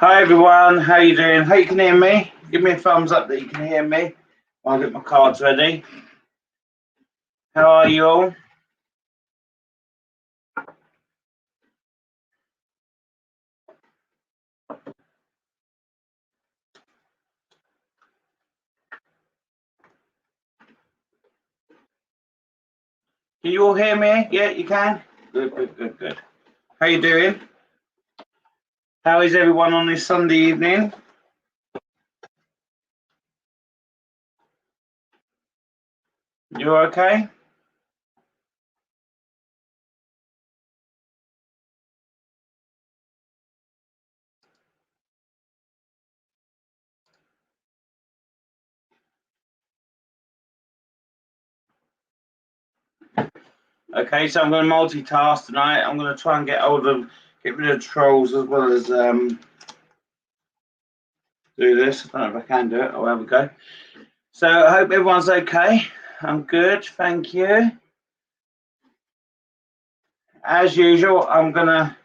Hi everyone, how you doing? Hope you can hear me. Give me a thumbs up that you can hear me. I'll get my cards ready. How are you all? Can you all hear me? Yeah, you can? Good. How you doing? How is everyone on this Sunday evening? You okay? Okay, so I'm going to multitask tonight. I'm going to try and get rid of trolls as well as do this. I don't know if I can do it. Oh, there we go. So I hope everyone's okay. I'm good, thank you. As usual, I'm going to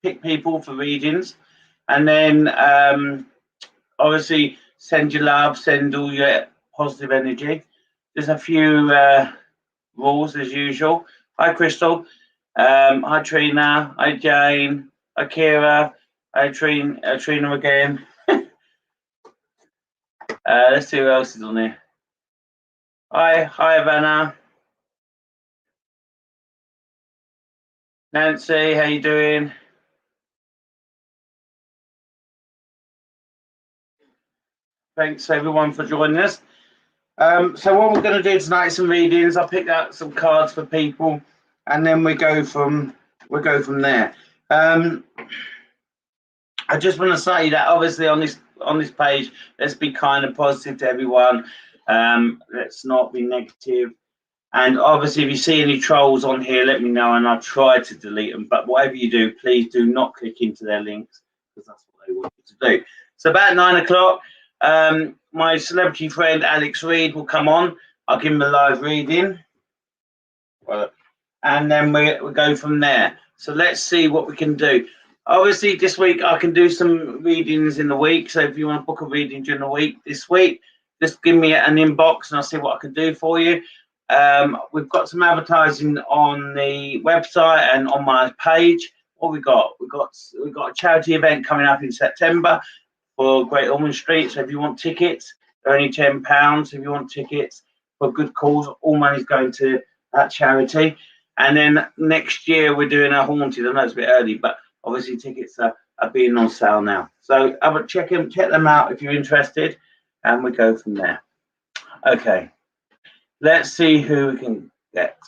pick people for readings, and then obviously send your love, send all your positive energy. There's a few rules as usual. Hi Crystal, hi Trina, hi Jane, hi Kira, hi Trina again. Let's see who else is on here. Hi Vanna. Nancy, how you doing? Thanks everyone for joining us. So what we're going to do tonight is some readings. I'll pick out some cards for people, and then we go from there. I just want to say that obviously on this page, let's be kind and positive to everyone. Let's not be negative. And obviously, if you see any trolls on here, let me know, and I'll try to delete them. But whatever you do, please do not click into their links, because that's what they want you to do. So about 9 o'clock, my celebrity friend Alex Reid will come on. I'll give him a live reading, and then we go from there. So let's see what we can do. Obviously, this week I can do some readings in the week. So if you want to book a reading during the week this week, just give me an inbox and I'll see what I can do for you. We've got some advertising on the website and on my page. What we got? We've got a charity event coming up in September for Great Ormond Street. So if you want tickets, they're only £10. If you want tickets for good cause, all money's going to that charity. And then next year we're doing a haunted. I know it's a bit early, but obviously tickets are being on sale now. So have a check them out if you're interested, and we go from there. Okay, let's see who we can get.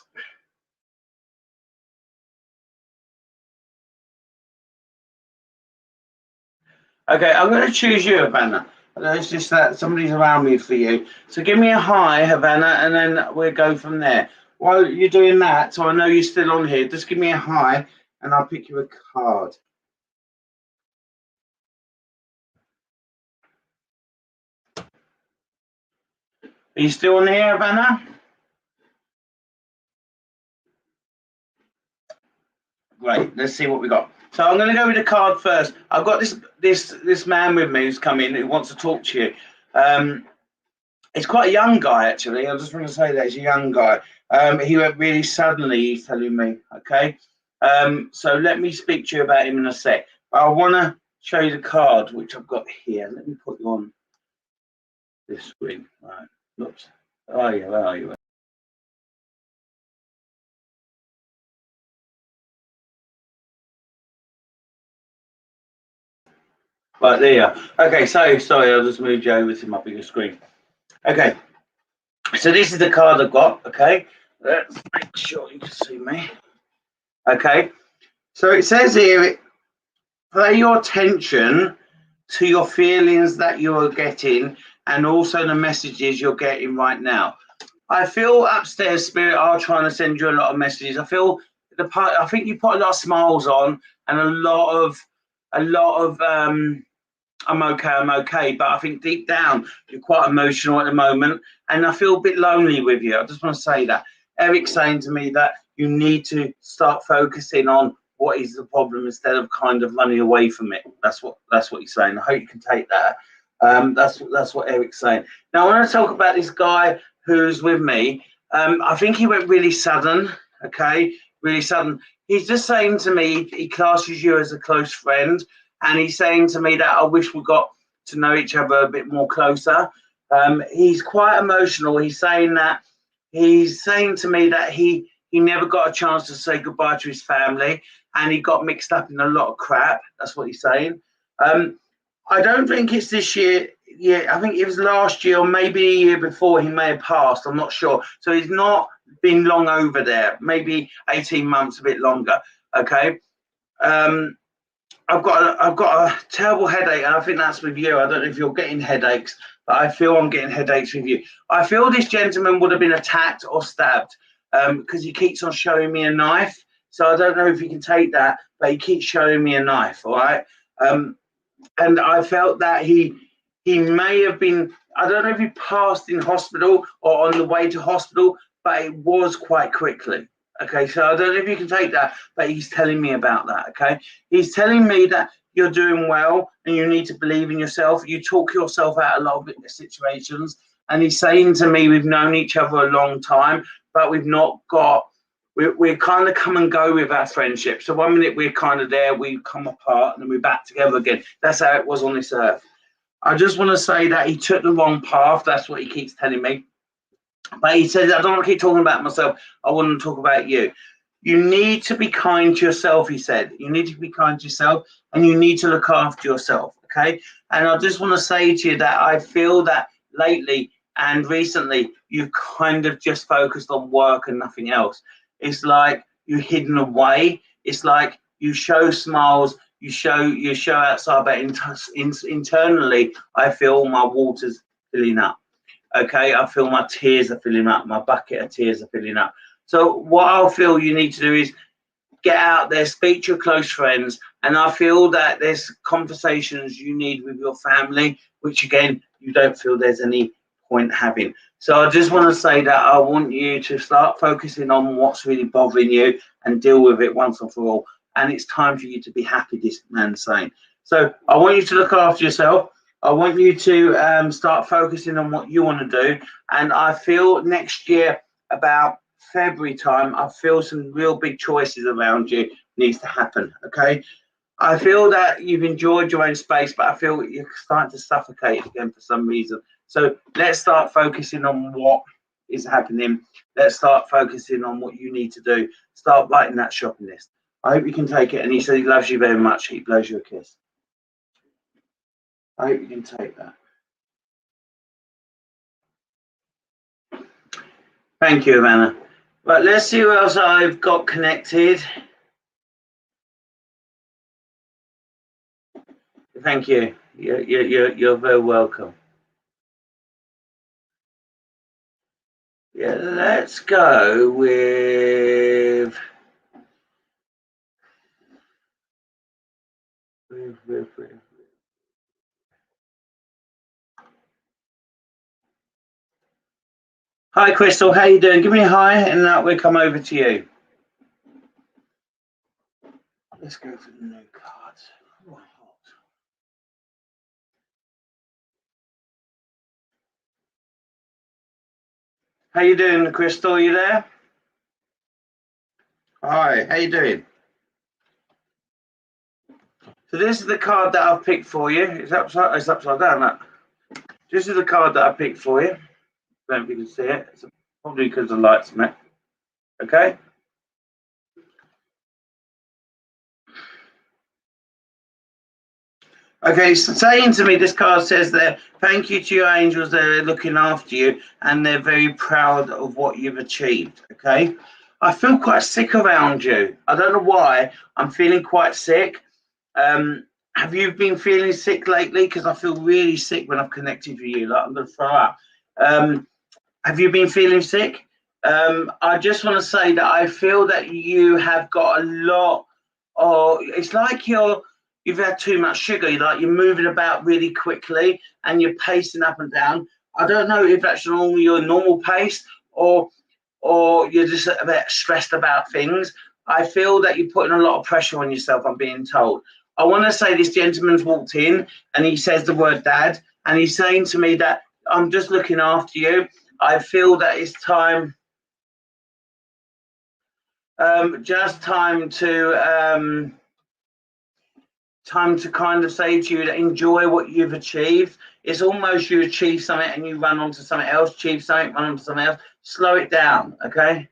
Okay, I'm going to choose you, Havana. It's just that somebody's around me for you. So give me a hi, Havana, and then we'll go from there. While you're doing that, so I know you're still on here, just give me a hi, and I'll pick you a card. Are you still on here, Havana? Great. Let's see what we got. So I'm going to go with the card first. I've got this man with me who's come in who wants to talk to you. He's quite a young guy, actually. I just want to say that he's a young guy. He went really suddenly, he's telling me. Okay. So let me speak to you about him in a sec. But I want to show you the card which I've got here. Let me put you on this screen. Right. Oops. Oh yeah, where are you? Right, there you are. Okay, so sorry, I'll just move you over to my bigger screen. Okay, so this is the card I've got. Okay, let's make sure you can see me. Okay, so it says here, pay your attention to your feelings that you're getting and also the messages you're getting right now. I feel upstairs spirit are trying to send you a lot of messages. I think you put a lot of smiles on and a lot of I'm okay, but I think deep down you're quite emotional at the moment, and I feel a bit lonely with you. I just want to say that Eric's saying to me that you need to start focusing on what is the problem instead of kind of running away from it. That's what he's saying. I hope you can take that. That's what Eric's saying. Now I want to talk about this guy who's with me. I think he went really sudden. Okay, really sudden. He's just saying to me he classes you as a close friend, and he's saying to me that I wish we got to know each other a bit more closer. He's quite emotional. He's saying to me that he never got a chance to say goodbye to his family, and he got mixed up in a lot of crap. That's what he's saying. I don't think it's this year. Yeah, I think it was last year or maybe a year before he may have passed. I'm not sure. So he's not been long over there. Maybe 18 months, a bit longer. Okay. I've got a terrible headache, and I think that's with you. I don't know if you're getting headaches, but I feel I'm getting headaches with you. I feel this gentleman would have been attacked or stabbed because he keeps on showing me a knife. So I don't know if you can take that, but he keeps showing me a knife. All right. And I felt that he may have been, I don't know if he passed in hospital or on the way to hospital, but it was quite quickly. Okay, so I don't know if you can take that, but he's telling me about that. Okay, he's telling me that you're doing well and you need to believe in yourself. You talk yourself out a lot of situations, and he's saying to me, we've known each other a long time, but we've not got. We're kind of come and go with our friendship. So 1 minute we're kind of there, we come apart, and then we're back together again. That's how it was on this earth. I just want to say that he took the wrong path. That's what he keeps telling me. But he says, I don't want to keep talking about myself. I want to talk about you. You need to be kind to yourself, he said. You need to be kind to yourself, and you need to look after yourself, okay? And I just want to say to you that I feel that lately and recently, you've kind of just focused on work and nothing else. It's like you're hidden away. It's like you show smiles, you show outside, but internally, I feel my water's filling up. Okay, I feel my tears are filling up. My bucket of tears are filling up. So what I feel you need to do is get out there, speak to your close friends, and I feel that there's conversations you need with your family, which again you don't feel there's any point having. So I just want to say that I want you to start focusing on what's really bothering you and deal with it once and for all. And it's time for you to be happy, this man's saying. So I want you to look after yourself. I want you to start focusing on what you want to do. And I feel next year, about February time, I feel some real big choices around you needs to happen. Okay. I feel that you've enjoyed your own space, but I feel you're starting to suffocate again for some reason. So let's start focusing on what is happening. Let's start focusing on what you need to do. Start writing that shopping list. I hope you can take it. And he said he loves you very much. He blows you a kiss. I hope you can take that. Thank you, Havana. Right, let's see who else I've got connected. Thank you. You're very welcome. Yeah, let's go with Hi, Crystal. How you doing? Give me a hi, and we'll come over to you. Let's go for the new cards. How you doing, Crystal? Are you there? Hi. How you doing? So this is the card that I've picked for you. It's upside down. That. This is the card that I picked for you. I don't know if you can see it. It's probably because the light's met. Okay. Okay, so saying to me, this card says there, thank you to your angels, they're looking after you and they're very proud of what you've achieved. Okay. I feel quite sick around you. I don't know why. I'm feeling quite sick. Have you been feeling sick lately? Because I feel really sick when I've connected with you. Like I'm going to throw up. Have you been feeling sick? I just want to say that I feel that you have got a lot of, it's like you've had too much sugar. Like you're moving about really quickly and you're pacing up and down. I don't know if that's your normal pace or you're just a bit stressed about things. I feel that you're putting a lot of pressure on yourself, I'm being told. I want to say this gentleman's walked in and he says the word dad, and he's saying to me that I'm just looking after you. I feel that it's time, just time to kind of say to you that enjoy what you've achieved. It's almost you achieve something and you run on to something else, achieve something, run on to something else. Slow it down, okay?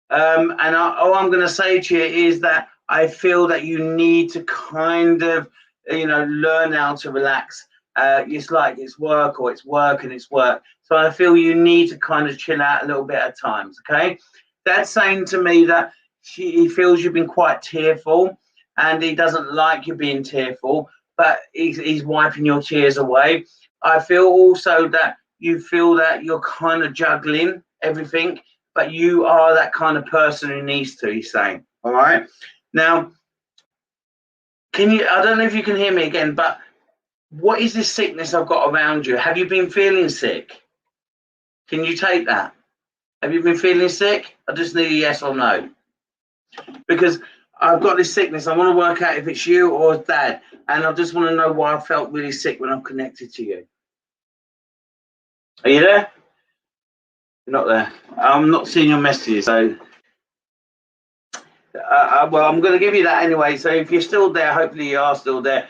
And all I'm going to say to you is that I feel that you need to kind of, learn how to relax. It's like it's work or it's work and it's work. So I feel you need to kind of chill out a little bit at times, okay? Dad's saying to me that he feels you've been quite tearful and he doesn't like you being tearful, but he's wiping your tears away. I feel also that you feel that you're kind of juggling everything, but you are that kind of person who needs to, he's saying. All right. Now, I don't know if you can hear me again, but what is this sickness I've got around you? Have you been feeling sick? Can you take that? Have you been feeling sick? I just need a yes or no. Because I've got this sickness. I want to work out if it's you or Dad. And I just want to know why I felt really sick when I'm connected to you. Are you there? You're not there. I'm not seeing your messages. So, well, I'm going to give you that anyway. So if you're still there, hopefully you are still there.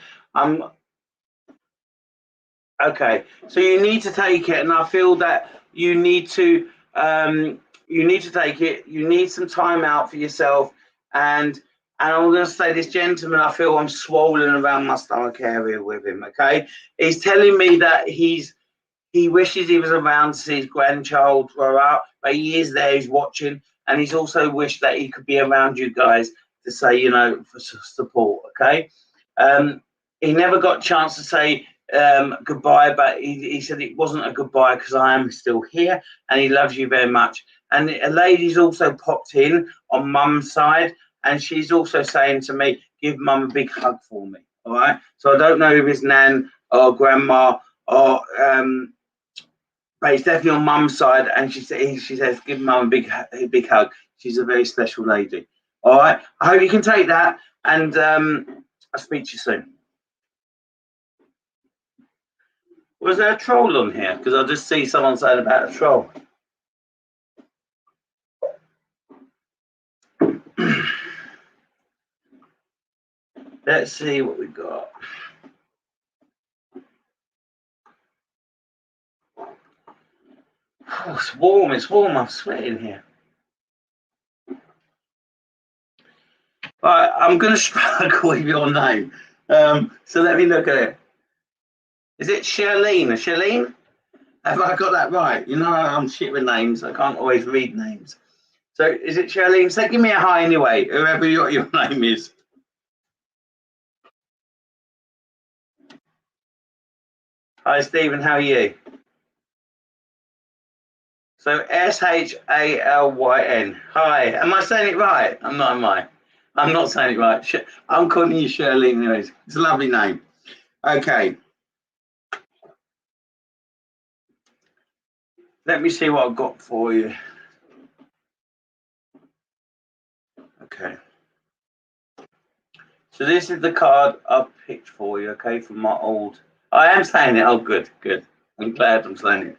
Okay. So you need to take it. And I feel that you need to take it. You need some time out for yourself. And I'm going to say this gentleman, I feel I'm swollen around my stomach area with him, okay? He's telling me that he wishes he was around to see his grandchild grow up, but he is there, he's watching, and he's also wished that he could be around you guys to say, for support, okay? He never got a chance to say goodbye, but he said it wasn't a goodbye because I am still here, and he loves you very much. And a lady's also popped in on Mum's side, and she's also saying to me, give Mum a big hug for me, all right? So I don't know if it's Nan or Grandma or, but it's definitely on Mum's side, and she says, give Mum a big hug. She's a very special lady, all right? I hope you can take that, and I'll speak to you soon. Was there a troll on here? Because I just see someone saying about a troll. Let's see what we got. Oh, it's warm, I'm sweating here. Right, I'm going to struggle with your name. So let me look at it. Is it Charlene? Charlene? Have I got that right? I'm shit with names. I can't always read names. So is it Charlene? So give me a hi anyway, whoever your name is. Hi, Stephen. How are you? So Shalyn. Hi. Am I saying it right? I'm not, am I? I'm not saying it right. I'm calling you Charlene anyways. It's a lovely name. Okay. Let me see what I've got for you. Okay. So this is the card I've picked for you, okay, from my old... I am saying it. Oh, good. I'm glad I'm saying it.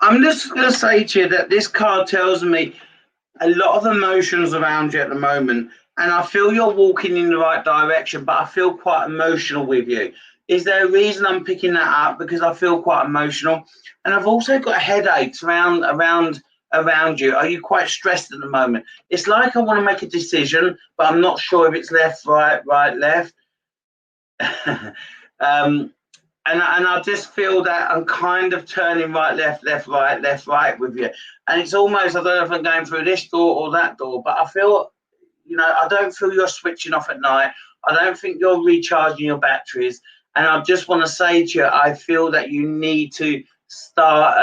I'm just going to say to you that this card tells me a lot of emotions around you at the moment, and I feel you're walking in the right direction, but I feel quite emotional with you. Is there a reason I'm picking that up? Because I feel quite emotional, and I've also got headaches around you. Are you quite stressed at the moment? It's like I want to make a decision, but I'm not sure if it's left, right, left. And I just feel that I'm kind of turning right, left, right with you. And it's almost, I don't know if I'm going through this door or that door, but I feel, I don't feel you're switching off at night. I don't think you're recharging your batteries. And I just want to say to you, I feel that you need to start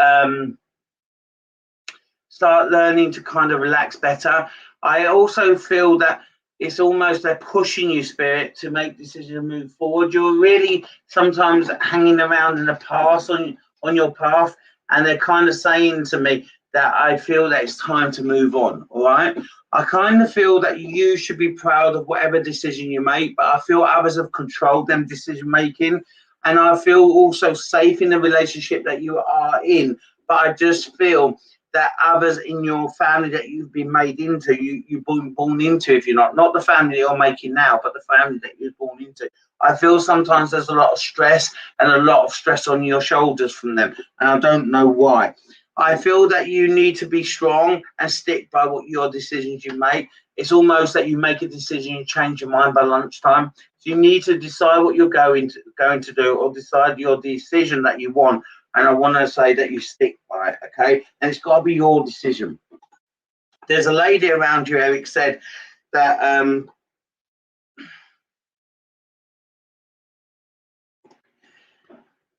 learning to kind of relax better. I also feel that it's almost they're pushing you, Spirit, to make decisions and move forward. You're really sometimes hanging around in the past on your path, and they're kind of saying to me that I feel that it's time to move on. All right. I kind of feel that you should be proud of whatever decision you make, but I feel others have controlled them decision making. And I feel also safe in the relationship that you are in. But I just feel that others in your family that you've been made into, you've been born into, if you're not the family you're making now, but the family that you're born into. I feel sometimes there's a lot of stress and a lot of stress on your shoulders from them. And I don't know why. I feel that you need to be strong and stick by what your decisions you make. It's almost that you make a decision, you change your mind by lunchtime. So you need to decide what you're going to do, or decide your decision that you want. And I want to say that you stick by it, okay? And it's got to be your decision. There's a lady around you, Eric said, that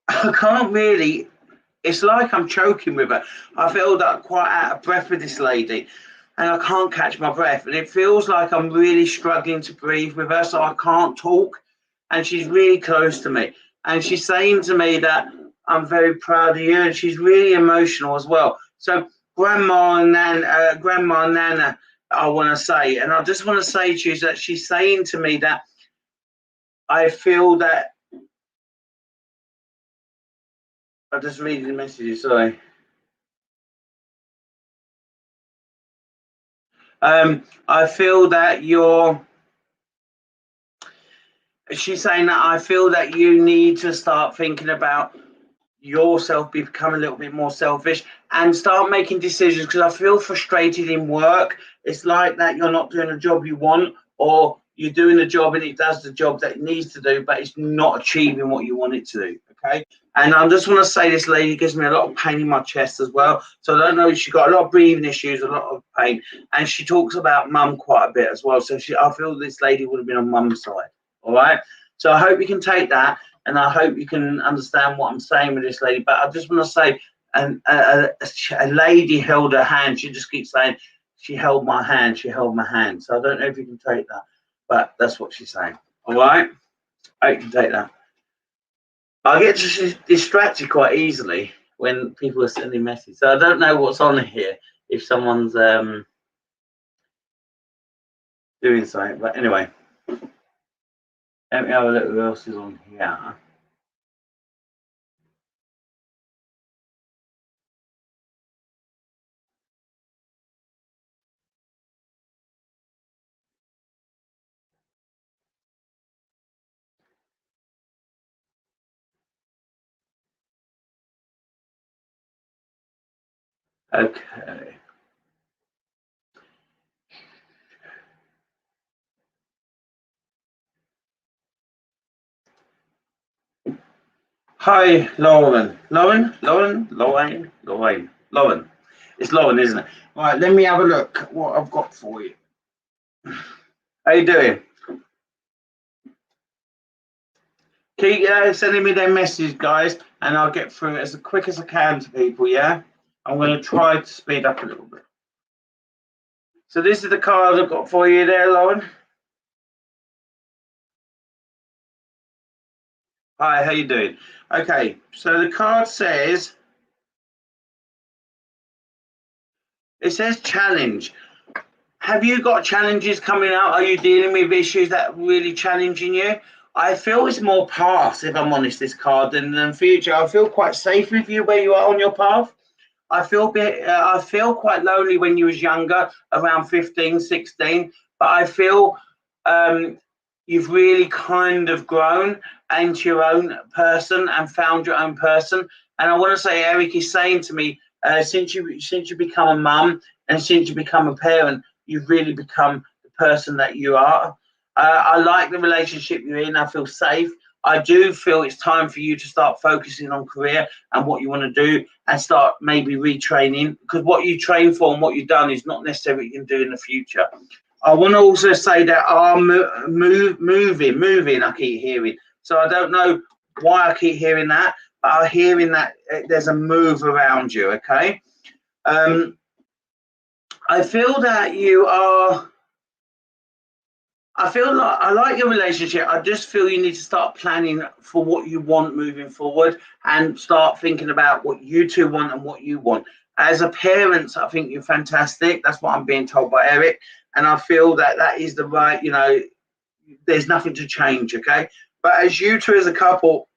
I can't really. It's like I'm choking with her. I feel that I'm quite out of breath with this lady, and I can't catch my breath. And it feels like I'm really struggling to breathe with her, so I can't talk. And she's really close to me. And she's saying to me that I'm very proud of you, and she's really emotional as well. So Grandma and Nana, I want to say, and I just want to say to you that she's saying to me that I feel that. I'm just reading the messages, sorry. I feel that she's saying that I feel that you need to start thinking about yourself, become a little bit more selfish and start making decisions, because I feel frustrated in work. It's like that you're not doing the job you want, or you're doing the job and it does the job that it needs to do, but it's not achieving what you want it to do, okay? And I just want to say this lady gives me a lot of pain in my chest as well. So I don't know, she's got a lot of breathing issues, a lot of pain. And she talks about mum quite a bit as well. So I feel this lady would have been on mum's side, all right? So I hope you can take that, and I hope you can understand what I'm saying with this lady. But I just want to say, a lady held her hand. She just keeps saying, she held my hand, she held my hand. So I don't know if you can take that, but that's what she's saying, all right? I hope you can take that. I get distracted quite easily when people are sending messages. So I don't know what's on here, if someone's doing something. But anyway, let me have a look who else is on here. Okay. Hi, Lauren. Lauren? It's Lauren, isn't it? All right, let me have a look what I've got for you. How you doing? Keep sending me their messages, guys, and I'll get through it as quick as I can to people, yeah? I'm going to try to speed up a little bit. So this is the card I've got for you there, Lauren. Hi, how you doing? Okay, so the card says, it says challenge. Have you got challenges coming out? Are you dealing with issues that are really challenging you? I feel it's more past, if I'm honest, this card, than future. I feel quite safe with you where you are on your path. I feel quite lonely when you was younger, around 15, 16, but I feel you've really kind of grown into your own person and found your own person. And I want to say, Eric is saying to me, since you become a mum and since you become a parent, you've really become the person that you are. I like the relationship you're in. I feel safe. I do feel it's time for you to start focusing on career and what you want to do, and start maybe retraining, because what you train for and what you've done is not necessarily what you can do in the future. I want to also say that I'm moving, I keep hearing. So I don't know why I keep hearing that, but I'm hearing that there's a move around you, okay? I feel that you are... I feel like I like your relationship. I just feel you need to start planning for what you want moving forward, and start thinking about what you two want and what you want. As a parent, I think you're fantastic. That's what I'm being told by Eric. And I feel that that is the right, there's nothing to change, okay? But as you two as a couple,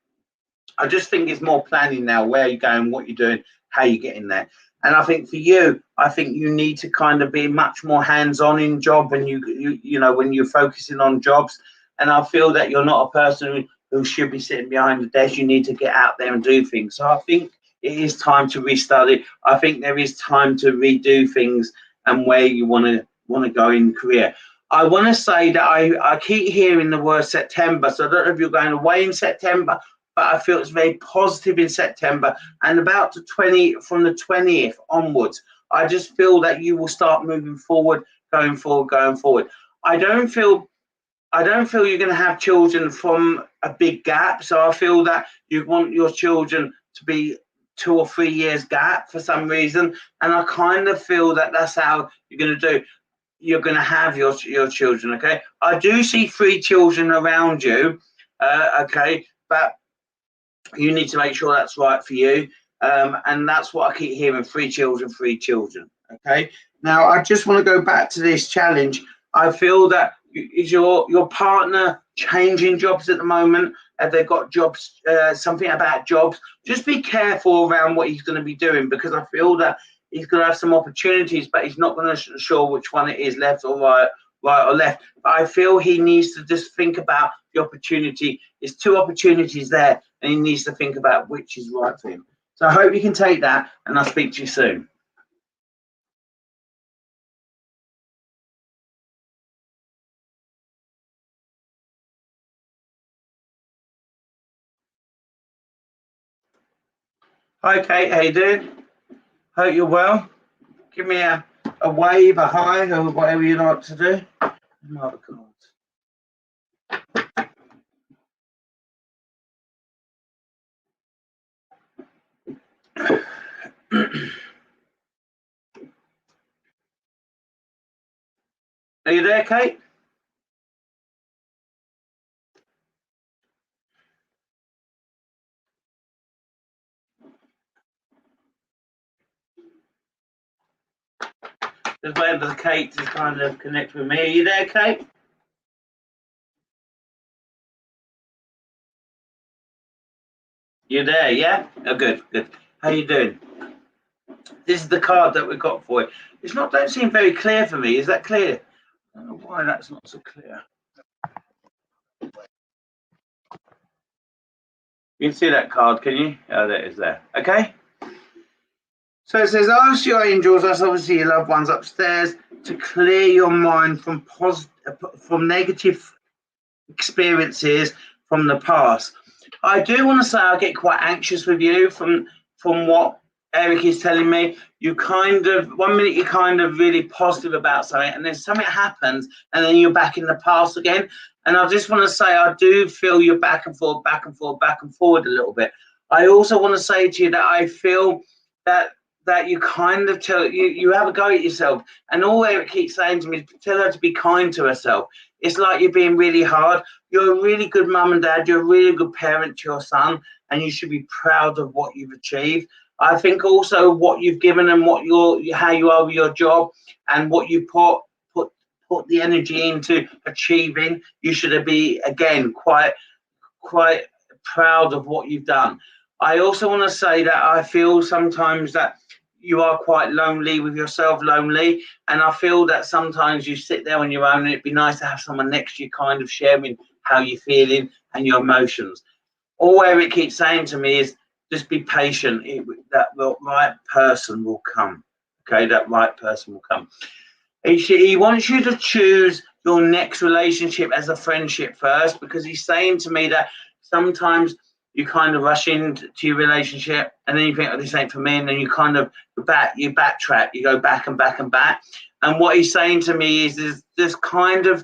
I just think it's more planning now, where you're going, what you're doing, how you're getting there. And I think for you, I think you need to kind of be much more hands-on in job when when you're focusing on jobs. And I feel that you're not a person who should be sitting behind the desk. You need to get out there and do things. So I think it is time to restudy. I think there is time to redo things and where you want to go in career. I want to say that I keep hearing the word September. So I don't know if you're going away in September, but I feel it's very positive in September, and about from the 20th onwards, I just feel that you will start moving forward, going forward. I don't feel you're going to have children from a big gap. So I feel that you want your children to be 2 or 3 years gap for some reason, and I kind of feel that that's how you're going to do. You're going to have your children, okay? I do see 3 children around you, okay, but you need to make sure that's right for you, and that's what I keep hearing: 3 children, 3 children. Okay. Now I just want to go back to this challenge. I feel that is your partner changing jobs at the moment? Have they got jobs? Something about jobs? Just be careful around what he's going to be doing, because I feel that he's going to have some opportunities, but he's not going to sure which one it is, left or right or left. But I feel he needs to just think about the opportunity. There's 2 opportunities there, and he needs to think about which is right for him. So I hope you can take that, and I'll speak to you soon. Hi, Kate. How you doing? Hope you're well. Give me a wave, a hi, or whatever you like to do. Another card. Are you there, Kate? Just waiting for Kate to kind of connect with me. Are you there, Kate? You're there, yeah? Oh, good, good. How you doing? This is the card that we got for you. It's not, don't seem very clear for me. Is that clear? I don't know why that's not so clear. You can see that card, can you? Oh, there it is there. Okay. So it says, ask your angels, that's obviously your loved ones upstairs, to clear your mind from negative experiences from the past. I do want to say I get quite anxious with you from what Eric is telling me. You kind of, 1 minute you're kind of really positive about something, and then something happens, and then you're back in the past again. And I just want to say I do feel you're back and forth, back and forth, back and forward a little bit. I also want to say to you that I feel that you kind of you have a go at yourself, and all Eric keeps saying to me is tell her to be kind to herself. It's like you're being really hard. You're a really good mum and dad. You're a really good parent to your son, and you should be proud of what you've achieved. I think also what you've given and how you are with your job, and what you put the energy into achieving. You should be again quite proud of what you've done. I also want to say that I feel sometimes that you are quite lonely with yourself, and I feel that sometimes you sit there on your own, and it'd be nice to have someone next to you kind of sharing how you're feeling and your emotions. All Eric keeps saying to me is just be patient. That the right person will come. Okay, that right person will come. He wants you to choose your next relationship as a friendship first, because he's saying to me that sometimes you kind of rush into your relationship, and then you think, oh, this ain't for me, and then you kind of backtrack, you go back and back and back. And what he's saying to me is just kind of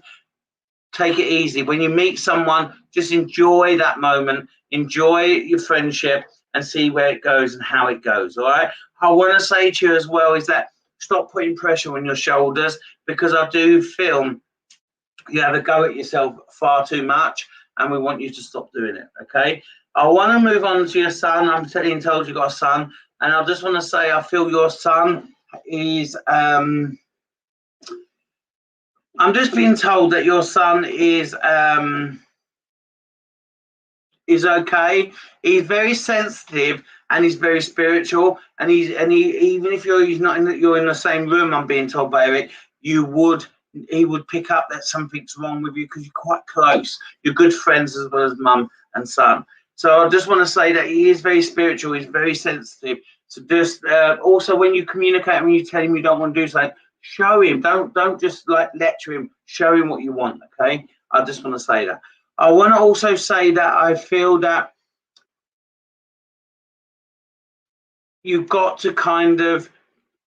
take it easy. When you meet someone, just enjoy that moment, enjoy your friendship, and see where it goes and how it goes. All right. I want to say to you as well is that stop putting pressure on your shoulders, because I do feel you have a go at yourself far too much, and we want you to stop doing it. Okay. I want to move on to your son. I'm told you got a son, And I just want to say, I feel your son is, I'm just being told that your son is okay. He's very sensitive and he's very spiritual, and he even if he's not in you're in the same room, I'm being told by Eric, he would pick up that something's wrong with you because you're quite close. You're good friends as well as mum and son. So I just want to say that he is very spiritual. He's very sensitive. So just also when you communicate, when you tell him you don't want to do something, show him. Don't just like lecture him. Show him what you want. Okay. I just want to say that. I want to also say that I feel that you've got to kind of,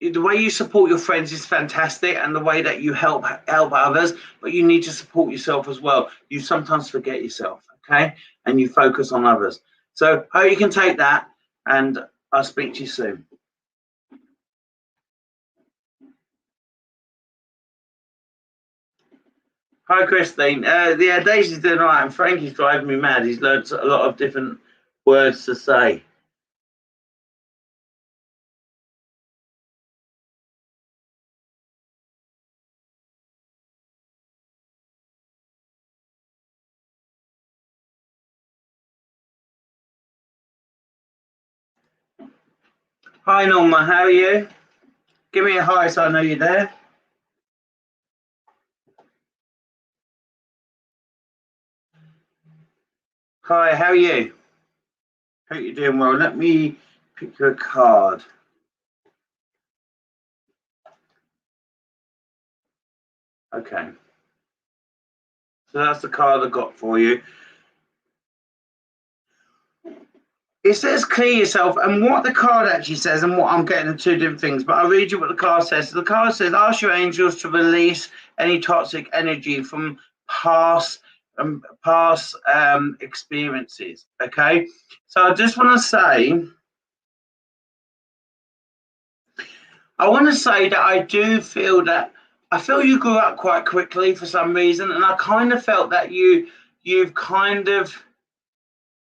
the way you support your friends is fantastic, and the way that you help others, but you need to support yourself as well. You sometimes forget yourself, okay, and you focus on others. So I hope you can take that, and I'll speak to you soon. Hi Christine. Yeah, Daisy's doing all right, and Frankie's driving me mad. He's learned a lot of different words to say. Hi Norma, how are you? Give me a hi so I know you're there. Hi, how are you? Hope you're doing well. Let me pick your card. Okay. So that's the card I got for you. It says clear yourself, and what the card actually says, and what I'm getting are two different things, but I'll read you what the card says. The card says, ask your angels to release any toxic energy from past experiences. Okay. So I just want to say, that I do feel that I feel you grew up quite quickly for some reason, and I kind of felt that you've kind of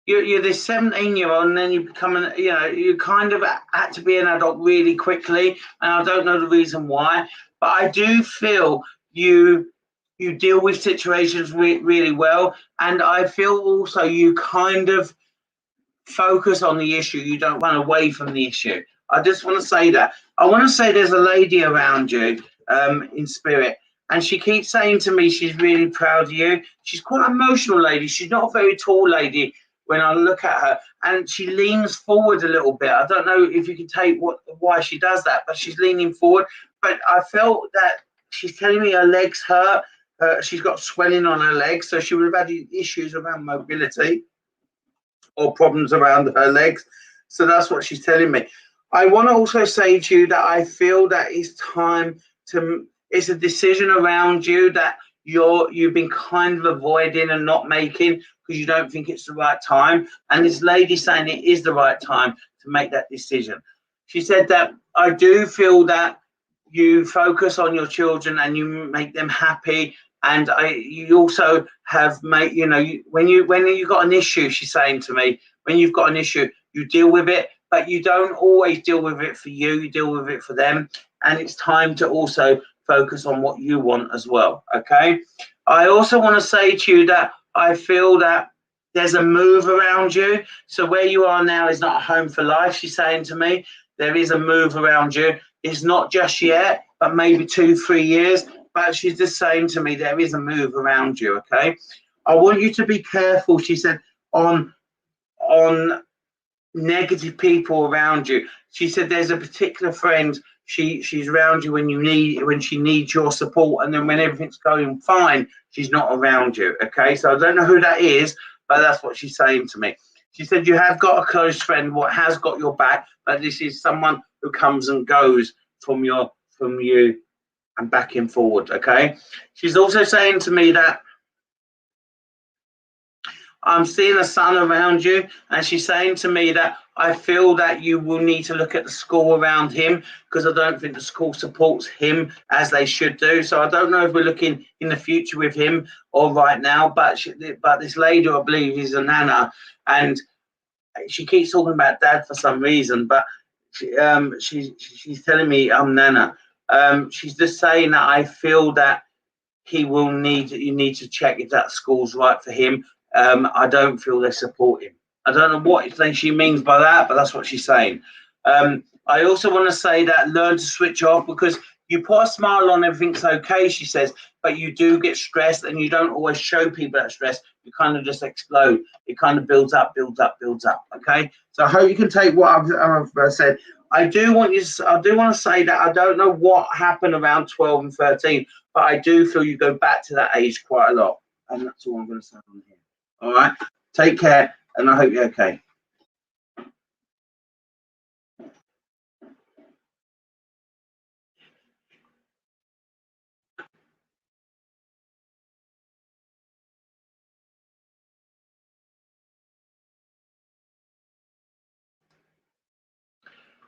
you're this 17-year-old, and then you become you kind of had to be an adult really quickly, and I don't know the reason why, but I do feel you deal with situations really well, and I feel also you kind of focus on the issue. You don't run away from the issue. I just want to say that. I want to say there's a lady around you in spirit, and she keeps saying to me she's really proud of you. She's quite an emotional lady. She's not a very tall lady when I look at her, and she leans forward a little bit. I don't know if you can take why she does that, but she's leaning forward. But I felt that she's telling me her legs hurt. She's got swelling on her legs, so she would have had issues around mobility or problems around her legs. So that's what she's telling me. I want to also say to you that I feel that it's time it's a decision around you that you've been kind of avoiding and not making because you don't think it's the right time. And this lady saying it is the right time to make that decision. She said that I do feel that you focus on your children and you make them happy, and you also have made, when you got an issue, she's saying to me, when you've got an issue, you deal with it, but you don't always deal with it for you deal with it for them, and it's time to also focus on what you want as well. Okay. I also want to say to you that I feel that there's a move around you. So where you are now is not a home for life, she's saying to me. There is a move around you. It's not just yet, but maybe 2-3 years. But she's just saying to me, there is a move around you, okay? I want you to be careful, she said, on negative people around you. She said there's a particular friend, she's around you when she needs your support, and then when everything's going fine, she's not around you, okay? So I don't know who that is, but that's what she's saying to me. She said you have got a close friend what has got your back, but this is someone who comes and goes from you and back and forward, okay? She's also saying to me that I'm seeing a son around you, and she's saying to me that I feel that you will need to look at the school around him, because I don't think the school supports him as they should do. So I don't know if we're looking in the future with him or right now, but this lady, I believe, is a nana, and she keeps talking about dad for some reason, but she's telling me I'm Nana. She's just saying that I feel that you need to check if that school's right for him. I don't feel they support him. I don't know what she means by that, but that's what she's saying. I also want to say that learn to switch off, because you put a smile on, everything's okay, she says, but you do get stressed and you don't always show people that stress. You kind of just explode. It kind of builds up. Okay. So I hope you can take what I've said. I do want to say that I don't know what happened around 12 and 13, but I do feel you go back to that age quite a lot. And that's all I'm going to say on here. All right. Take care, and I hope you're okay.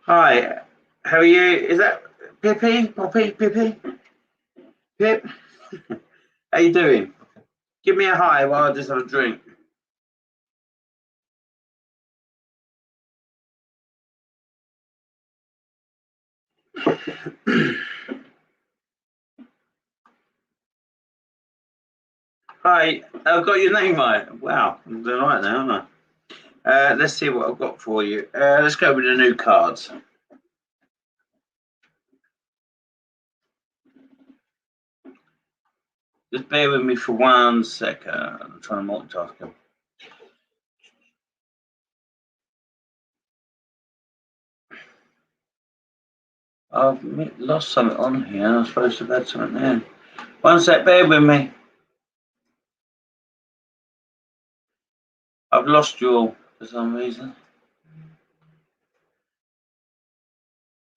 Hi, how are you? Is that Pippi? Poppy? Pippi? Pip? How you doing? Give me a hi while I just have a drink. Hi, I've got your name right. Wow, I'm doing right now, aren't I? Let's see what I've got for you. Let's go with the new cards. Just bear with me for 1 second. I'm trying to multitask them. I've lost something on here. I'm supposed to have had something there. 1 sec, bear with me. I've lost you all for some reason.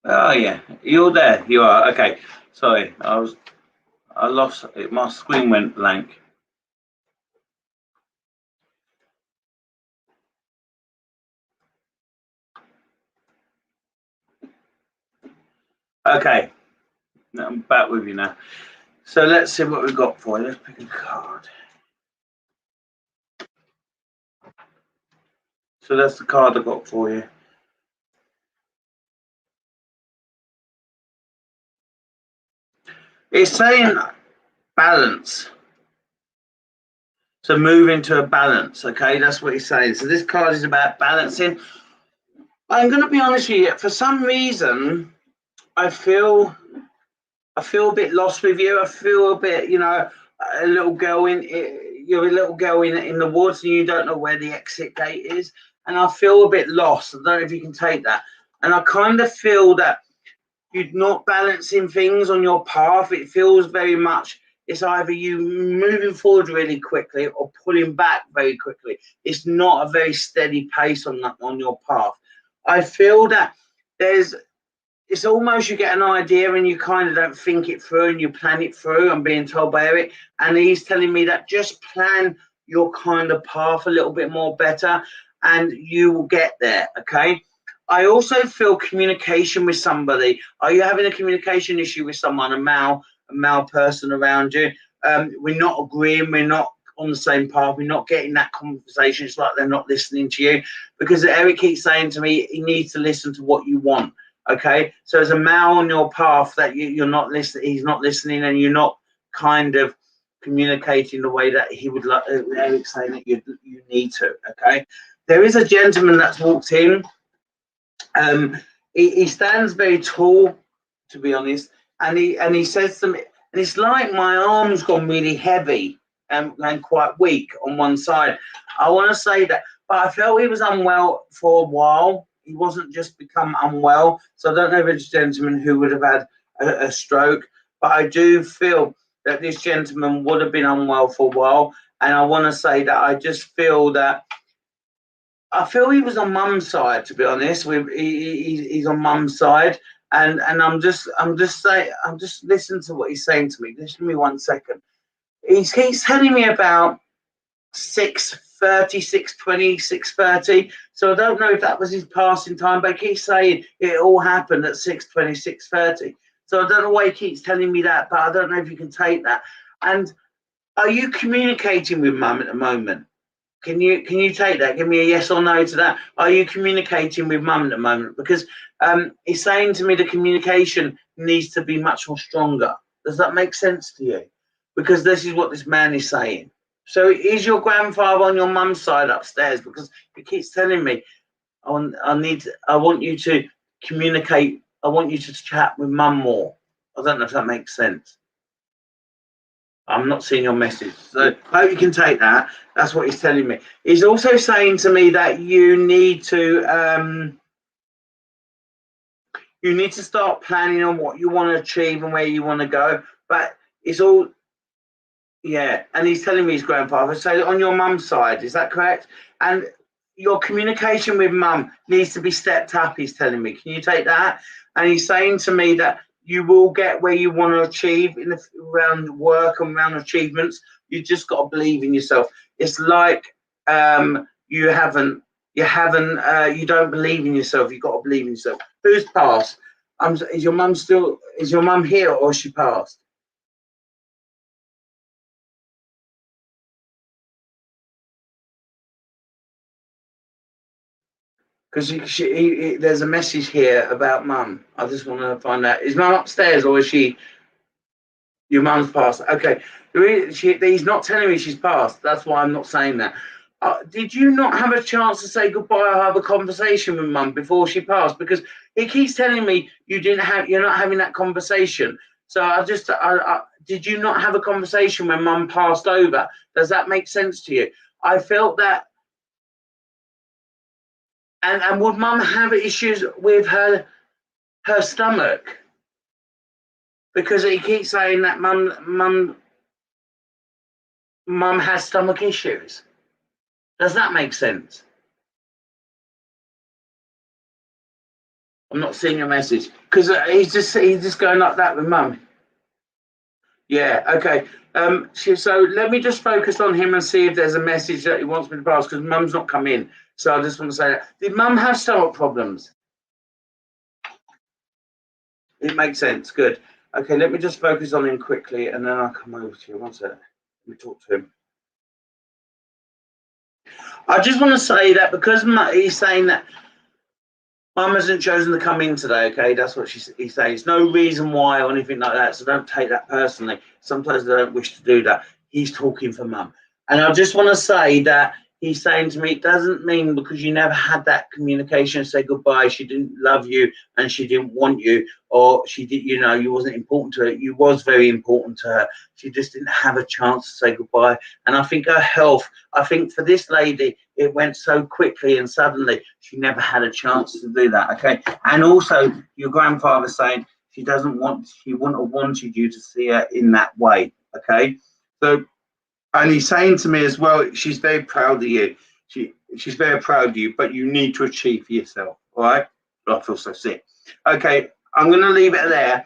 Oh yeah, you're there. You are. Okay. Sorry, I lost it. My screen went blank. Okay, I'm back with you now. So let's see what we've got for you. Let's pick a card. So that's the card I got for you. It's saying balance. So move into a balance. Okay, that's what it's saying. So this card is about balancing. I'm going to be honest with you. For some reason, I feel a bit lost with you. I feel a bit, a little girl you're a little girl in the woods and you don't know where the exit gate is. And I feel a bit lost. I don't know if you can take that. And I kind of feel that you're not balancing things on your path. It feels very much, it's either you moving forward really quickly or pulling back very quickly. It's not a very steady pace on your path. I feel that it's almost you get an idea and you kind of don't think it through and you plan it through. I'm being told by Eric, and he's telling me that just plan your kind of path a little bit more better and you will get there. Okay. I also feel communication with somebody. Are you having a communication issue with someone, a male person around you? We're not agreeing. We're not on the same path. We're not getting that conversation. It's like they're not listening to you, because Eric keeps saying to me, he needs to listen to what you want. Okay, so as a male on your path that you're not listening, he's not listening, and you're not kind of communicating the way that he would like. Eric's saying that you need to. Okay, there is a gentleman that's walked in. He stands very tall, to be honest, and he says to me, and it's like my arm's gone really heavy and quite weak on one side. I want to say that, but I felt he was unwell for a while. He wasn't just become unwell. So I don't know if it's a gentleman who would have had a stroke, but I do feel that this gentleman would have been unwell for a while. And I want to say that I just feel that I feel he was on Mum's side, to be honest. He's on Mum's side, and I'm just listening to what he's saying to me. Just give me 1 second. He's telling me about 6:30, 6:20, 6:30. So I don't know if that was his passing time, but he keeps saying it all happened at 6:20, 6:30. So I don't know why he keeps telling me that, but I don't know if you can take that. And are you communicating with Mum at the moment? Can you take that? Give me a yes or no to that. Are you communicating with mum at the moment? Because he's saying to me the communication needs to be much more stronger. Does that make sense to you? Because this is what this man is saying. So is your grandfather on your mum's side upstairs? Because he keeps telling me, I want you to communicate. I want you to chat with mum more. I don't know if that makes sense. I'm not seeing your message. So I hope you can take that. That's what he's telling me. He's also saying to me that you need to start planning on what you want to achieve and where you want to go. But it's all, yeah. And he's telling me his grandfather. So on your mum's side, is that correct? And your communication with mum needs to be stepped up, he's telling me. Can you take that? And he's saying to me that you will get where you want to achieve around work and around achievements. You just got to believe in yourself. It's like you don't believe in yourself. You got to believe in yourself. Who's passed? Is your mum here or is she passed? Because there's a message here about mum. I just want to find out. Is mum upstairs or is she? Your mum's passed. Okay. He's not telling me she's passed. That's why I'm not saying that. Did you not have a chance to say goodbye or have a conversation with mum before she passed? Because he keeps telling me you're not having that conversation. So did you not have a conversation when mum passed over? Does that make sense to you? I felt that. And would mum have issues with her stomach? Because he keeps saying that mum has stomach issues. Does that make sense? I'm not seeing your message because he's just going like that with mum. Yeah. Okay. So let me just focus on him and see if there's a message that he wants me to pass because mum's not come in. So I just want to say that. Did mum have stomach problems? It makes sense. Good. Okay. Let me just focus on him quickly and then I'll come over to you. One second. Let me talk to him. I just want to say that because he's saying that mum hasn't chosen to come in today, okay? That's what he's saying. There's no reason why or anything like that, so don't take that personally. Sometimes they don't wish to do that. He's talking for mum. And I just want to say that he's saying to me, it doesn't mean because you never had that communication, say goodbye, she didn't love you and she didn't want you, or she did, you wasn't important to her. You was very important to her. She just didn't have a chance to say goodbye. And I think her health, I think for this lady, it went so quickly and suddenly she never had a chance to do that. Okay. And also your grandfather saying he wouldn't have wanted you to see her in that way. Okay. So, and he's saying to me as well, she's very proud of you. She's very proud of you, but you need to achieve for yourself. All right. I feel so sick. Okay. I'm going to leave it there.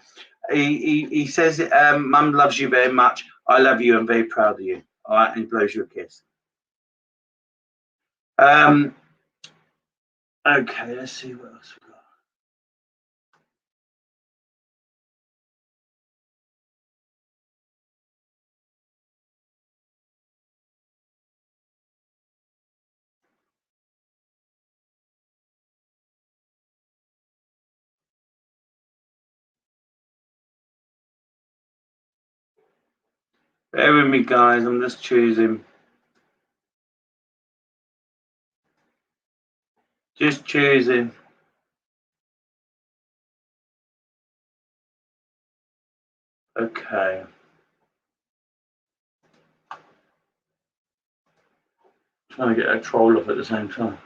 He says, mum loves you very much. I love you. I'm very proud of you. All right. And he blows you a kiss. Okay, let's see what else we got. Bear with me, guys. I'm just choosing. Just choosing. Okay. Trying to get a troll off at the same time.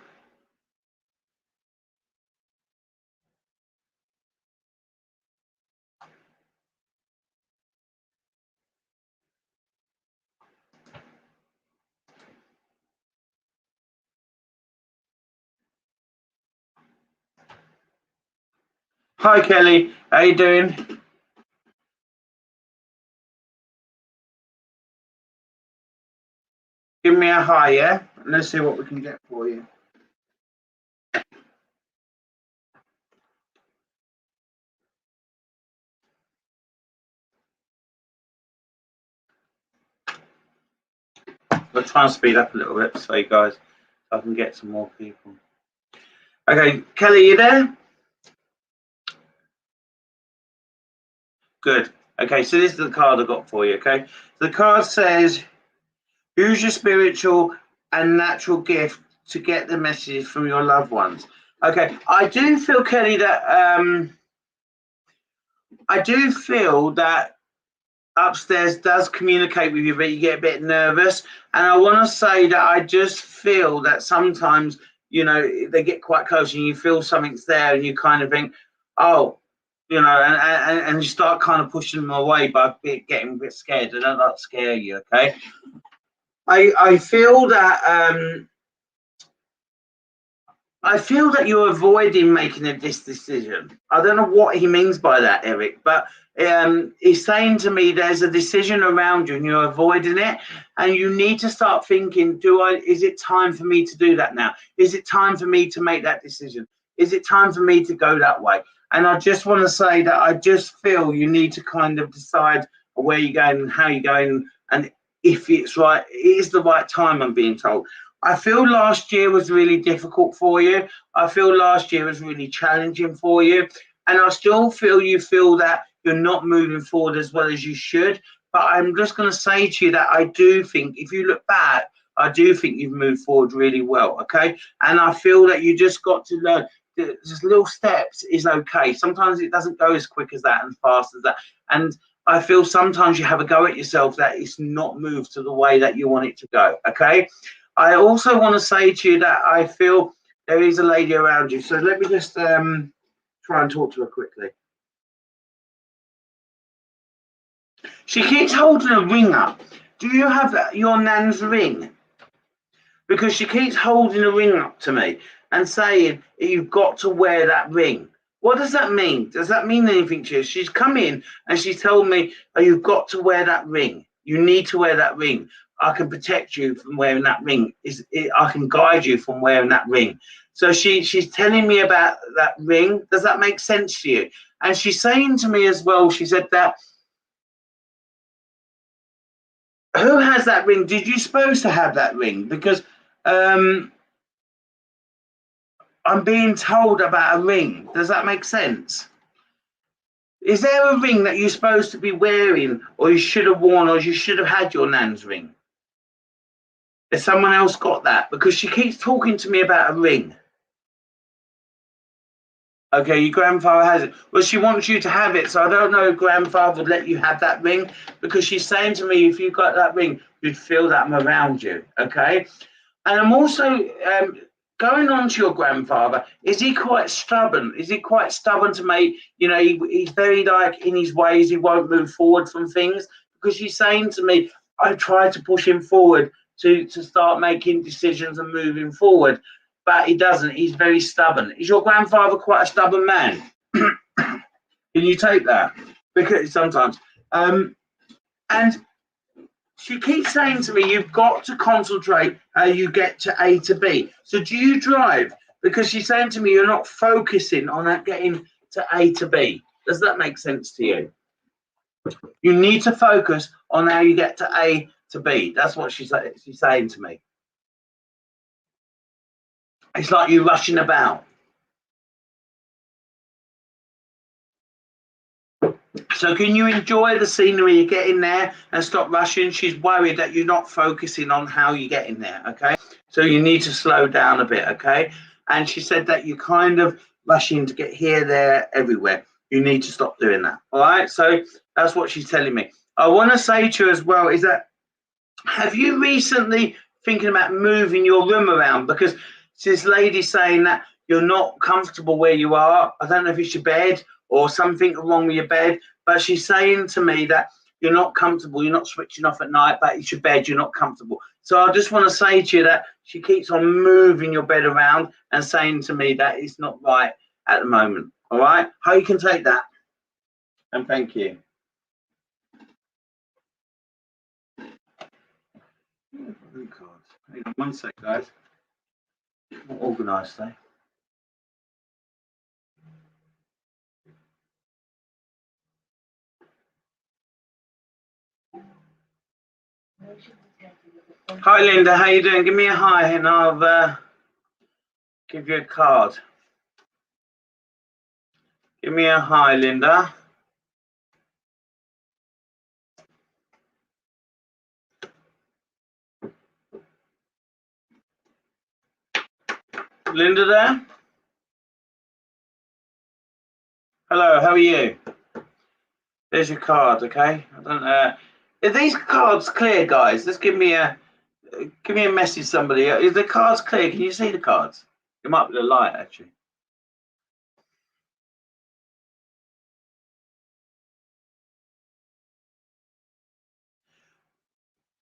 Hi, Kelly. How you doing? Give me a hi, yeah? Let's see what we can get for you. We'll try and speed up a little bit, so you guys, I can get some more people. Okay, Kelly, you there? Good. Okay, so this is the card I got for you. Okay, the card says, "Use your spiritual and natural gift to get the messages from your loved ones." Okay, I do feel, Kelly, that upstairs does communicate with you, but you get a bit nervous. And I want to say that I just feel that sometimes, you know, they get quite close and you feel something's there and you kind of think, oh, you know, and you start kind of pushing them away by getting a bit scared. They don't like to scare you, okay? I feel that you're avoiding making this decision. I don't know what he means by that, Eric, but he's saying to me there's a decision around you and you're avoiding it, and you need to start thinking, is it time for me to do that now? Is it time for me to make that decision? Is it time for me to go that way? And I just want to say that I just feel you need to kind of decide where you're going and how you're going, and if it's right, it is the right time, I'm being told. I feel last year was really difficult for you. I feel last year was really challenging for you. And I still feel that you're not moving forward as well as you should. But I'm just going to say to you that I do think, if you look back, I do think you've moved forward really well, okay? And I feel that you just got to learn just little steps is okay. Sometimes it doesn't go as quick as that and fast as that. And I feel sometimes you have a go at yourself that it's not moved to the way that you want it to go, okay? I also want to say to you that I feel there is a lady around you. So let me just try and talk to her quickly. She keeps holding a ring up. Do you have your nan's ring? Because she keeps holding a ring up to me and saying, you've got to wear that ring. What does that mean? Does that mean anything to you? She's come in and she's told me, oh, you've got to wear that ring. You need to wear that ring. I can protect you from wearing that ring. I can guide you from wearing that ring. So she's telling me about that ring. Does that make sense to you? And she's saying to me as well, she said that, who has that ring? Did you supposed to have that ring? Because I'm being told about a ring. Does that make sense? Is there a ring that you're supposed to be wearing, or you should have worn, or you should have had your nan's ring? Has someone else got that? Because she keeps talking to me about a ring. Okay, your grandfather has it. Well, she wants you to have it, so I don't know if grandfather would let you have that ring, because she's saying to me, if you got that ring, you'd feel that I'm around you, okay? And I'm also going on to your grandfather. Is he quite stubborn? Is he quite stubborn to make, you know, he's very like in his ways, he won't move forward from things? Because she's saying to me, I try to push him forward to start making decisions and moving forward, but he doesn't. He's very stubborn. Is your grandfather quite a stubborn man? Can you take that? Because sometimes, and she keeps saying to me, you've got to concentrate how you get to A to B. So do you drive? Because she's saying to me, you're not focusing on that getting to A to B. Does that make sense to you? You need to focus on how you get to A to B. That's what she's saying to me. It's like you rushing about. So can you enjoy the scenery you're getting there and stop rushing? She's worried that you're not focusing on how you're getting there, okay? So you need to slow down a bit, okay? And she said that you're kind of rushing to get here, there, everywhere. You need to stop doing that, all right? So that's what she's telling me. I want to say to you as well is that, have you recently thinking about moving your room around? Because this lady's saying that you're not comfortable where you are. I don't know if it's your bed or something wrong with your bed, but she's saying to me that you're not comfortable, you're not switching off at night, but it's your bed, you're not comfortable. So I just want to say to you that she keeps on moving your bed around and saying to me that it's not right at the moment. All right? How you can take that? And thank you. Hang on 1 sec, guys. Not organised today. Hi, Linda. How you doing? Give me a hi, and I'll give you a card. Give me a hi, Linda. Linda there? Hello, how are you? There's your card, okay? I don't know. Are these cards clear, guys? Just give me a message, somebody. Is the cards clear? Can you see the cards? It might be the light, actually.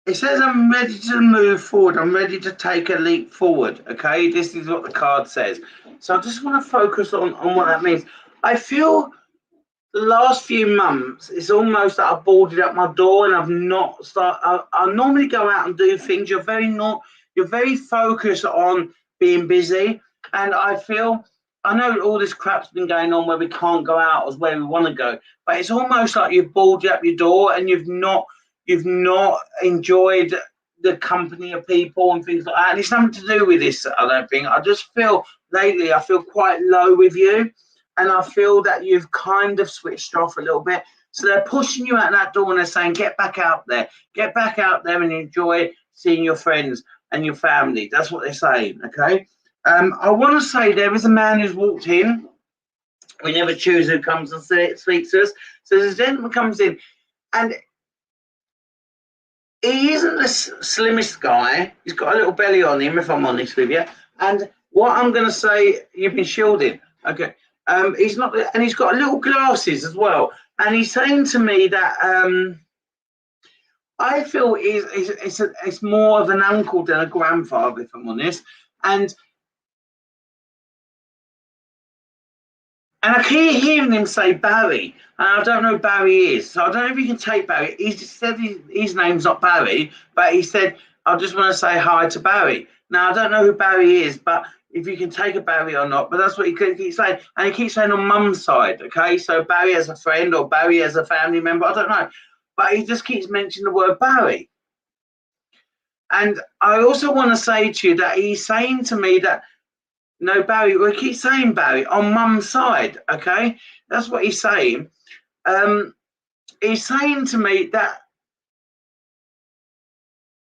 It says I'm ready to move forward. I'm ready to take a leap forward. Okay, this is what the card says. So I just want to focus on what that means. I feel the last few months, it's almost that I've boarded up my door and I've not started. I normally go out and do things. You're very focused on being busy, and I know all this crap's been going on where we can't go out as where we want to go, but it's almost like you've boarded up your door and you've not enjoyed the company of people and things like that. And it's nothing to do with this, I don't think. I just feel lately, I feel quite low with you. And I feel that you've kind of switched off a little bit. So they're pushing you out that door and they're saying, get back out there and enjoy seeing your friends and your family. That's what they're saying, okay? I want to say there is a man who's walked in. We never choose who comes and speaks to us. So this gentleman comes in, and he isn't the slimmest guy. He's got a little belly on him, if I'm honest with you. And what I'm going to say, you've been shielding, okay? He's not, and he's got little glasses as well. And he's saying to me that I feel it's more of an uncle than a grandfather, if I'm honest. And I keep hearing him say Barry, and I don't know who Barry is. So I don't know if you can take Barry. He just said his name's not Barry, but he said, I just want to say hi to Barry. Now, I don't know who Barry is, but if you can take a Barry or not, but that's what he keeps saying. And he keeps saying on mum's side, okay? So Barry as a friend or Barry as a family member, I don't know. But he just keeps mentioning the word Barry. And I also want to say to you that he's saying to me that, no, Barry, we keep saying Barry on mum's side, okay? That's what he's saying. He's saying to me that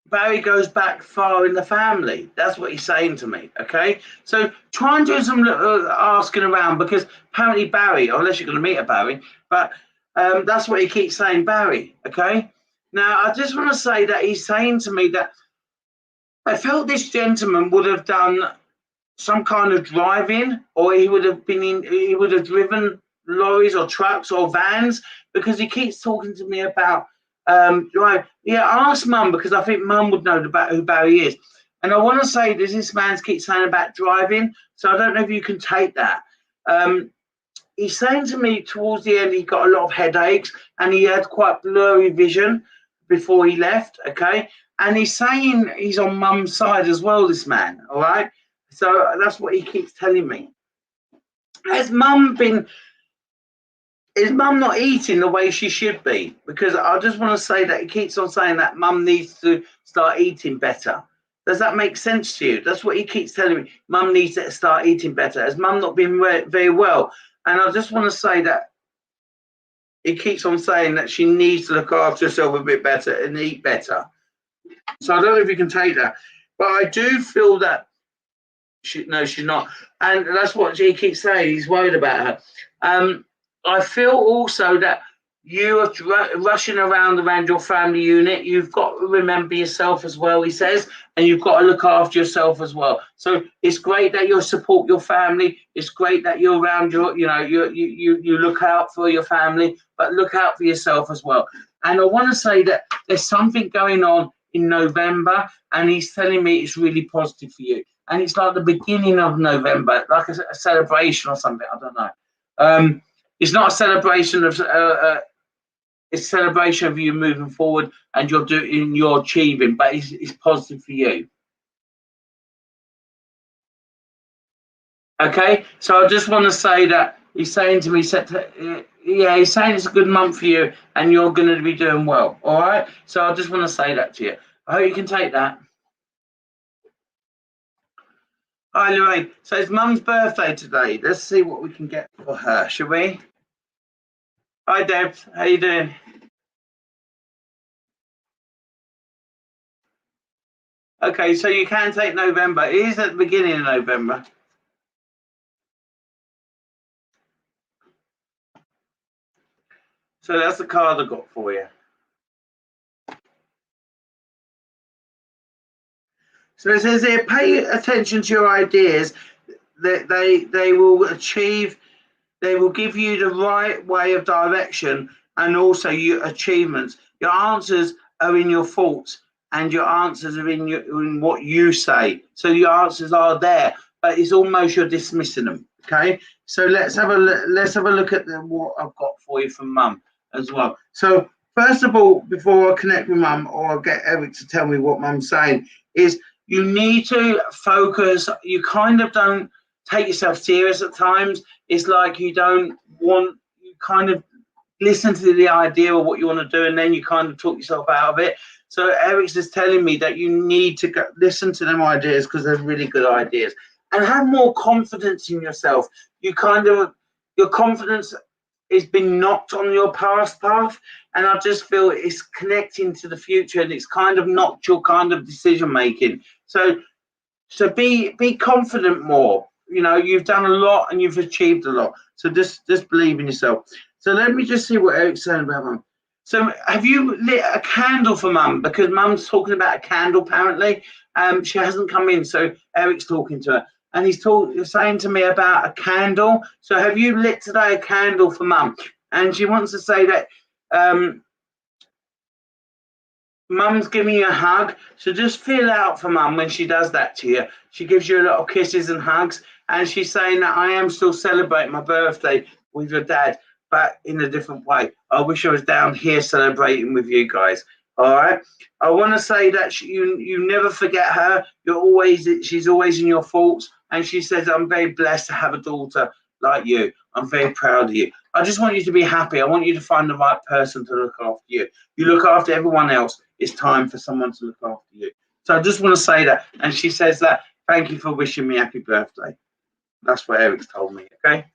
Barry goes back far in the family. That's what he's saying to me, okay? So try and do some asking around, because apparently Barry, unless you're going to meet a Barry, but that's what he keeps saying, Barry, okay? Now, I just want to say that he's saying to me that I felt this gentleman would have done some kind of driving, or he would have driven lorries or trucks or vans, because he keeps talking to me about drive. Yeah, ask mum, because I think mum would know about who Barry is. And I want to say this man keeps saying about driving, so I don't know if you can take that. He's saying to me towards the end he got a lot of headaches and he had quite blurry vision before he left, okay? And he's saying he's on mum's side as well, this man, all right? So that's what he keeps telling me. Is mum not eating the way she should be? Because I just want to say that he keeps on saying that mum needs to start eating better. Does that make sense to you? That's what he keeps telling me. Mum needs to start eating better. Has mum not been very well? And I just want to say that he keeps on saying that she needs to look after herself a bit better and eat better. So I don't know if you can take that. But I do feel that she's not. And that's what he keeps saying. He's worried about her. I feel also that you are rushing around your family unit. You've got to remember yourself as well, he says, and you've got to look after yourself as well. So it's great that you support your family. It's great that you're around you look out for your family, but look out for yourself as well. And I want to say that there's something going on in November, and he's telling me it's really positive for you. And it's like the beginning of November, like a celebration or something. I don't know. It's not a celebration of it's a celebration of you moving forward and you're achieving, but it's positive for you. Okay, so I just want to say that he's saying to me, he's saying it's a good month for you and you're going to be doing well. All right, so I just want to say that to you. I hope you can take that. Hi, Lorraine. So it's Mum's birthday today. Let's see what we can get for her, shall we? Hi, Deb. How you doing? Okay, so you can take November. It is at the beginning of November. So that's the card I got for you. So it says here, pay attention to your ideas. That they will achieve. They will give you the right way of direction and also your achievements. Your answers are in your thoughts, and your answers are in what you say. So your answers are there, but it's almost you're dismissing them. Okay, so let's have a look at what I've got for you from Mum as well. So first of all, before I connect with Mum or I get Eric to tell me what Mum's saying, is you need to focus. You kind of don't take yourself serious at times. It's like you kind of listen to the idea of what you want to do, and then you kind of talk yourself out of it. So Eric's just telling me that you need to listen to them ideas because they're really good ideas, and have more confidence in yourself. Your confidence has been knocked on your past path, and I just feel it's connecting to the future, and it's kind of knocked your kind of decision making. So be confident more. You know, you've done a lot and you've achieved a lot. So just believe in yourself. So let me just see what Eric's saying about Mum. So have you lit a candle for Mum? Because Mum's talking about a candle apparently. She hasn't come in, so Eric's talking to her. And he's saying to me about a candle. So have you lit today a candle for Mum? And she wants to say that Mum's giving you a hug, so just feel out for Mum when she does that to you. She gives you a lot of kisses and hugs, and she's saying that I am still celebrating my birthday with your dad, but in a different way. I wish I was down here celebrating with you guys. All right. I want to say that you never forget her. She's always in your thoughts, and she says I'm very blessed to have a daughter like you. I'm very proud of you. I just want you to be happy. I want you to find the right person to look after you. You look after everyone else. It's time for someone to look after you. So I just want to say that. And she says that, thank you for wishing me happy birthday. That's what Eric's told me, okay?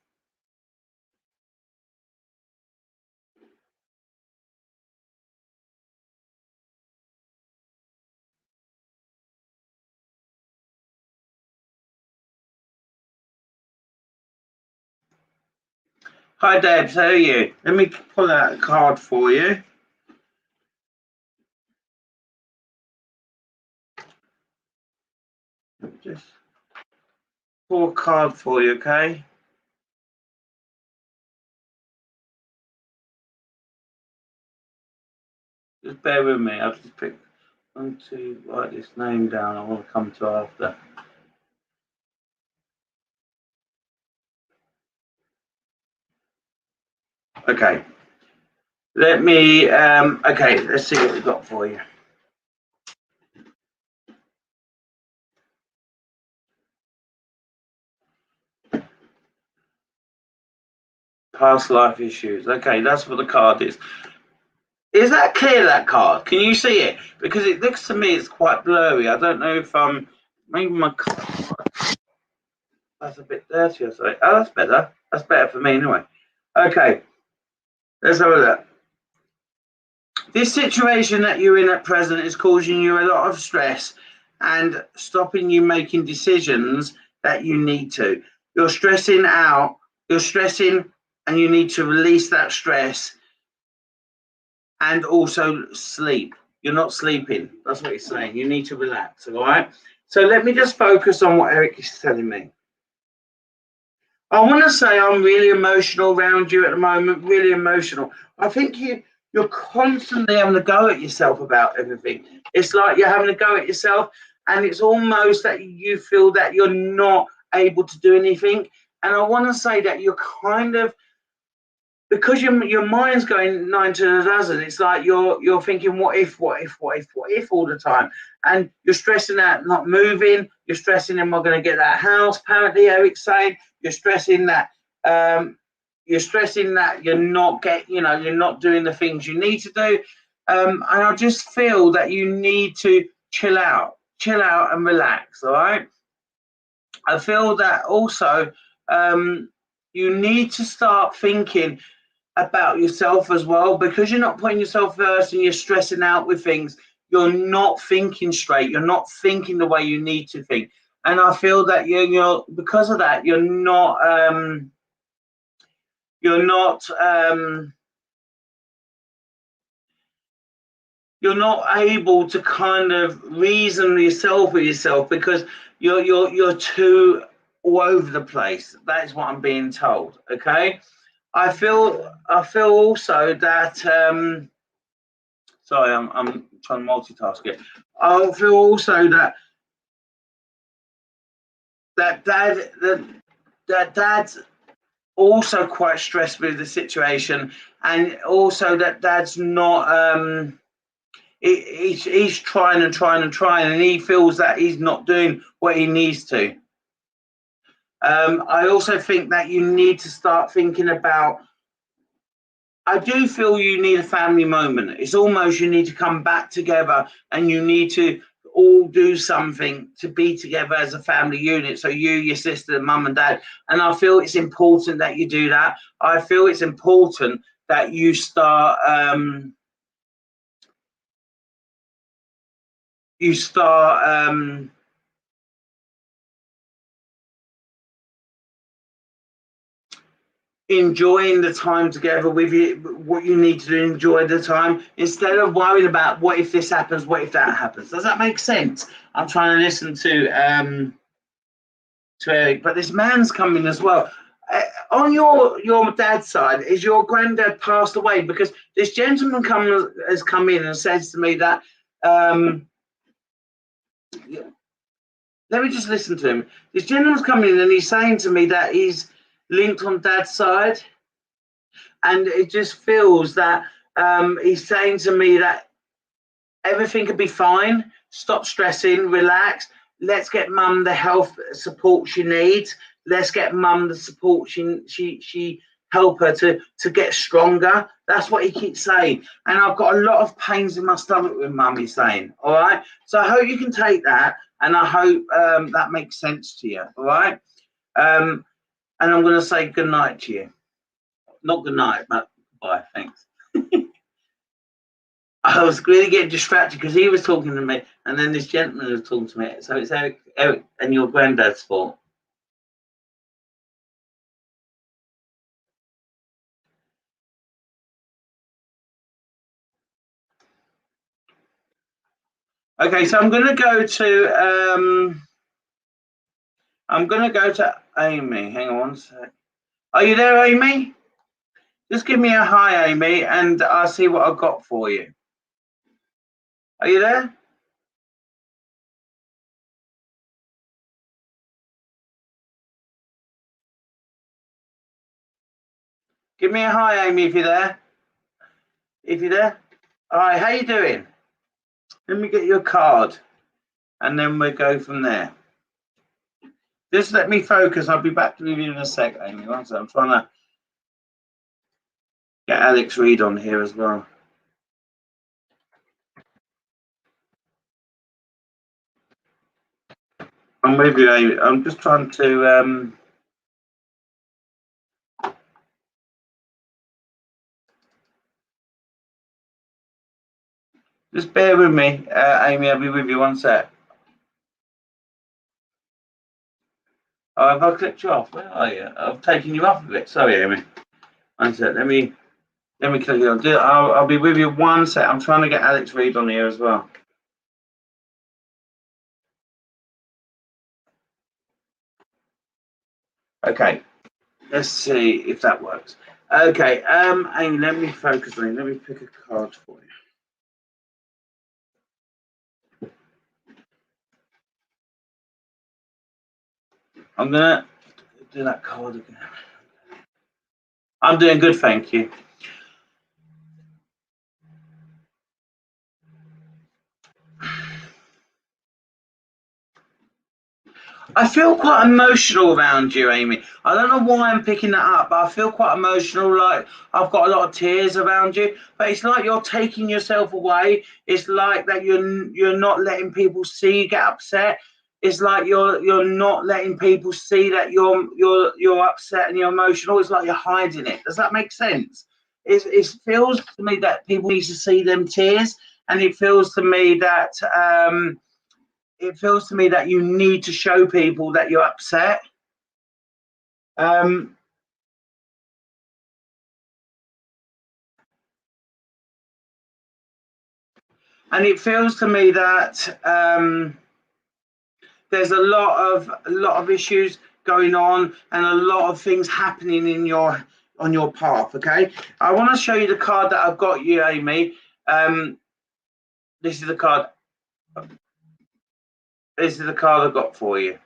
Hi, Debs. How are you? Let me pull out a card for you. Just pull a card for you, okay? Just bear with me. I'll just pick one, two, write this name down. I want to come to after. Okay. Let me, okay, let's see what we've got for you. Past life issues. Okay, that's what the card is. Is that clear, that card? Can you see it? Because it looks to me it's quite blurry. I don't know if maybe my card, that's a bit dirty or something. Oh, that's better. That's better for me anyway. Okay, let's have a look. This situation that you're in at present is causing you a lot of stress and stopping you making decisions that you need to. You're stressing out. You're stressing, and you need to release that stress. And also sleep. You're not sleeping. That's what he's saying. You need to relax. All right. So let me just focus on what Eric is telling me. I want to say I'm really emotional around you at the moment. Really emotional. I think you're constantly having to go at yourself about everything. It's like you're having to go at yourself, and it's almost that you feel that you're not able to do anything. And I want to say that you're kind of, because your mind's going 9 to a dozen. It's like you're thinking what if all the time, and you're stressing out not moving. You're stressing, am I going to get that house? Apparently Eric's saying you're stressing that you're not doing the things you need to do. And I just feel that you need to chill out and relax. All right. I feel that also you need to start thinking about yourself as well, because you're not putting yourself first and you're stressing out with things. You're not thinking straight. You're not thinking the way you need to think. And I feel that you're because of that, you're not able to kind of reason yourself with yourself, because you're too all over the place. That is what I'm being told. Okay. I feel also that sorry, I'm trying to multitask here. I feel also that dad's also quite stressed with the situation, and also that dad's not he's trying and he feels that he's not doing what he needs to. I also think that you need to start thinking about, I do feel you need a family moment. It's almost you need to come back together and you need to all do something to be together as a family unit. So you, your sister, mum and dad. And I feel it's important that you do that. I feel it's important that you start enjoying the time together with you, what you need to do, enjoy the time, instead of worrying about what if this happens, what if that happens. Does that make sense? I'm trying to listen to Eric, but this man's coming as well. On your dad's side, is your granddad passed away? Because this gentleman has come in and says to me that let me just listen to him. This gentleman's coming in and he's saying to me that he's linked on dad's side. And it just feels that he's saying to me that everything could be fine. Stop stressing, relax. Let's get mum the health support she needs. Let's get mum the support she help her to get stronger. That's what he keeps saying. And I've got a lot of pains in my stomach with mum, he's saying. All right. So I hope you can take that, and I hope that makes sense to you. All right. And I'm going to say good night to you. Not good night, but bye. Thanks. I was really getting distracted because he was talking to me, and then this gentleman was talking to me. So it's Eric and your granddad's fault. Okay, so I'm going to go to Amy. Hang on one sec. Are you there, Amy? Just give me a hi, Amy, and I'll see what I've got for you. Are you there? Give me a hi, Amy, if you're there. If you're there. All right, how you doing? Let me get your card, and then we'll go from there. Just let me focus. I'll be back with you in a sec, Amy. One sec. I'm trying to get Alex Reid on here as well. I'm with you, Amy. I'm just trying to just bear with me, Amy. I'll be with you one sec. Oh, have I clicked you off? Where are you? I've taken you off of it. Sorry, Amy. One sec. Let me click you on. I'll be with you one sec. I'm trying to get Alex Reid on here as well. Okay. Let's see if that works. Okay. Amy, let me focus on it. Let me pick a card for you. I'm gonna do that card again. I'm doing good, thank you. I feel quite emotional around you, Amy. I don't know why I'm picking that up, but I feel quite emotional, like I've got a lot of tears around you. But it's like you're taking yourself away. It's like that you're not letting people see you get upset. It's like you're not letting people see that you're upset and you're emotional. It's like you're hiding it. Does that make sense? It feels to me that people need to see them tears, and it feels to me that you need to show people that you're upset. And it feels to me that there's a lot of issues going on and a lot of things happening on your path. Okay, I want to show you the card that I've got you, Amy. This is the card. This is the card I've got for you.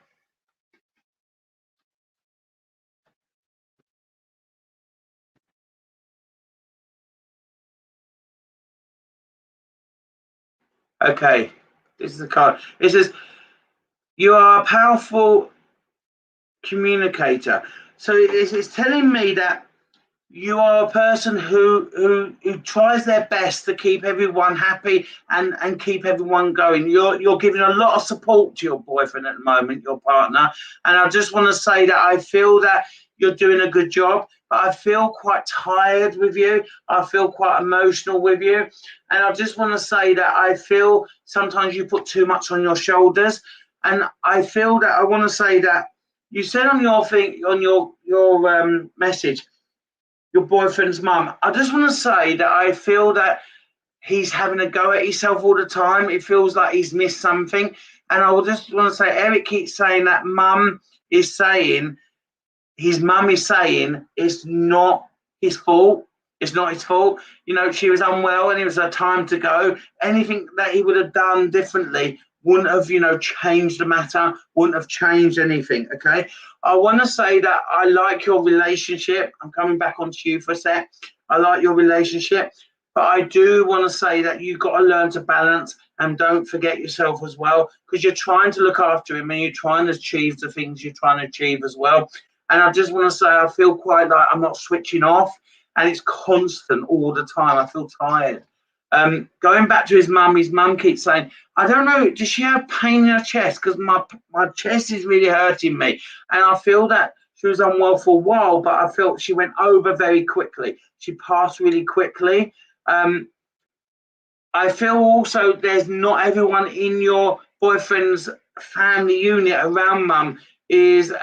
Okay, this is the card. It says you are a powerful communicator. So it's telling me that you are a person who tries their best to keep everyone happy and keep everyone going. You're giving a lot of support to your boyfriend at the moment, your partner. And I just want to say that I feel that you're doing a good job, but I feel quite tired with you. I feel quite emotional with you. And I just want to say that I feel sometimes you put too much on your shoulders. And I feel that I want to say that you said on your thing, on your message, your boyfriend's mum. I just want to say that I feel that he's having a go at himself all the time. It feels like he's missed something. And I just want to say, Eric keeps saying that his mum is saying it's not his fault. It's not his fault. You know, she was unwell and it was her time to go. Anything that he would have done differently wouldn't have, changed the matter, wouldn't have changed anything, okay? I want to say that I like your relationship. I'm coming back onto you for a sec. I like your relationship, but I do want to say that you've got to learn to balance and don't forget yourself as well, because you're trying to look after him and you're trying to achieve the things you're trying to achieve as well. And I just want to say I feel quite like I'm not switching off, and it's constant all the time. I feel tired. Going back to his mum keeps saying, I don't know, does she have pain in her chest? Because my chest is really hurting me. And I feel that she was unwell for a while, but I felt she went over very quickly. She passed really quickly. I feel also there's not everyone in your boyfriend's family unit around mum is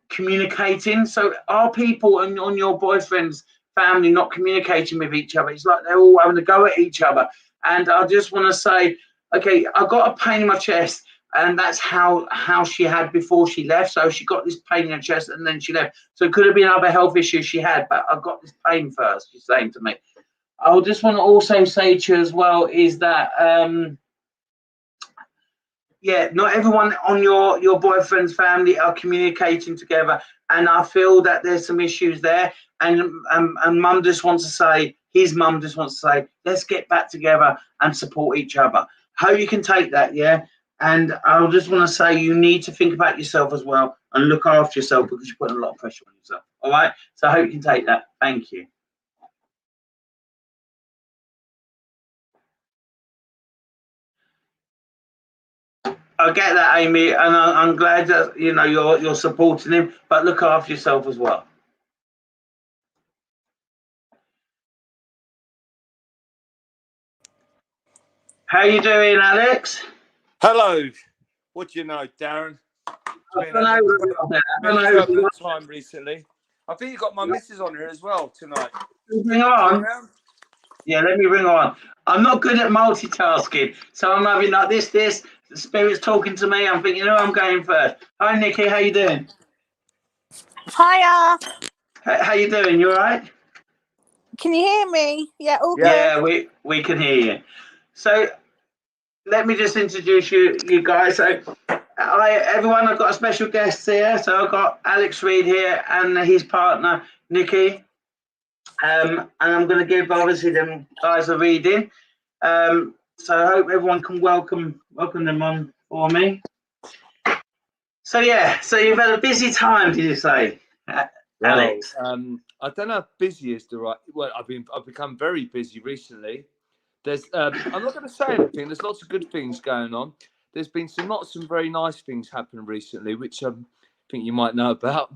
communicating. So are people on your boyfriend's family not communicating with each other? It's like they're all having to go at each other. And I just want to say, okay, I got a pain in my chest, and that's how she had before she left. So she got this pain in her chest and then she left. So it could have been other health issues she had, but I got this pain first, she's saying to me. I just want to also say to you as well is that yeah, not everyone on your boyfriend's family are communicating together, and I feel that there's some issues there. And mum just wants to say, his mum just wants to say, let's get back together and support each other. How you can take that, yeah. And I just want to say you need to think about yourself as well and look after yourself, because you're putting a lot of pressure on yourself. All right. So I hope you can take that. Thank you. I get that, Amy, and I'm glad that you're supporting him, but look after yourself as well. How you doing, Alex? Hello. What do you know, Darren? It's been a turbulent time recently. I think you got my missus on here as well tonight. Bring her on. Yeah, let me bring her on. I'm not good at multitasking, so I'm having like this. The spirit's talking to me. I'm thinking, I'm going first. Hi, Nikki. How you doing? Hiya. How you doing? You all right? Can you hear me? Yeah, all good. Yeah, we can hear you. So let me just introduce you guys. So everyone, I've got a special guest here. So I've got Alex Reid here and his partner, Nikki. And I'm going to give obviously them guys a reading. So I hope everyone can welcome them on for me. So you've had a busy time, did you say, Alex? Well, I don't know if busy is the right. Well, I've become very busy recently. I'm not going to say anything. There's lots of good things going on. There's been some very nice things happening recently, which I think you might know about.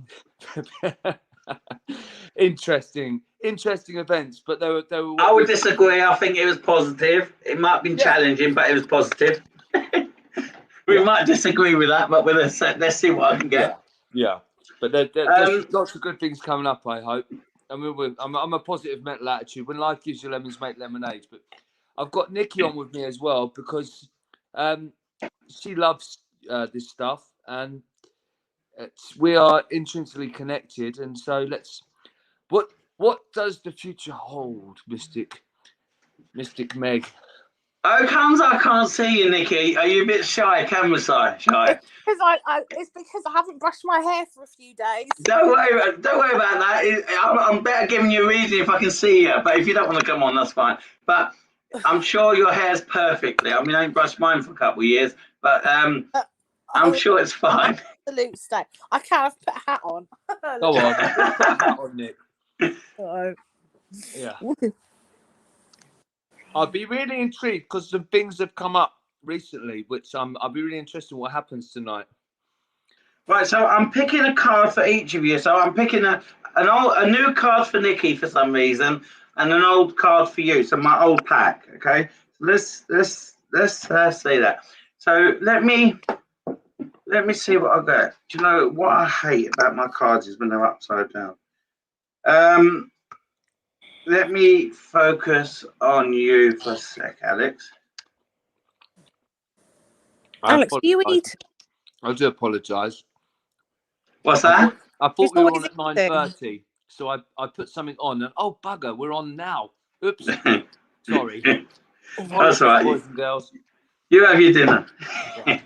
interesting events, but they were. I would disagree. I think it was positive. It might have been challenging, but it was positive. We might disagree with that, but let's see what I can get. Yeah. But there's lots of good things coming up, I hope. I mean, I'm a positive mental attitude. When life gives you lemons, make lemonade. But I've got Nikki on with me as well because she loves this stuff, and we are intrinsically connected. And so what does the future hold, Mystic Meg? Oh, I can't see you, Nikki. Are you a bit shy, camera shy? It's because I haven't brushed my hair for a few days. Don't worry about that. I'm better giving you a reason if I can see you. But if you don't want to come on, that's fine. But I'm sure your hair's perfectly. I mean, I ain't brushed mine for a couple of years, but I'm sure it's fine. Absolute state. I can't have put a hat on. Go on, put a hat on, Nick. Yeah. I'd be really intrigued because some things have come up recently, which I'll be really interested in what happens tonight. Right, so I'm picking a card for each of you. So I'm picking a new card for Nikki for some reason, and an old card for you. So my old pack. Okay, let's say that. So let me see what I got. Do you know what I hate about my cards is when they're upside down. Let me focus on you for a sec, Alex. Alex, do you eat? I do apologise. What's that? I thought we were on at 9:30, so I put something on, and oh bugger, we're on now. Oops, sorry. That's all right, boys and girls. You have your dinner. Yeah.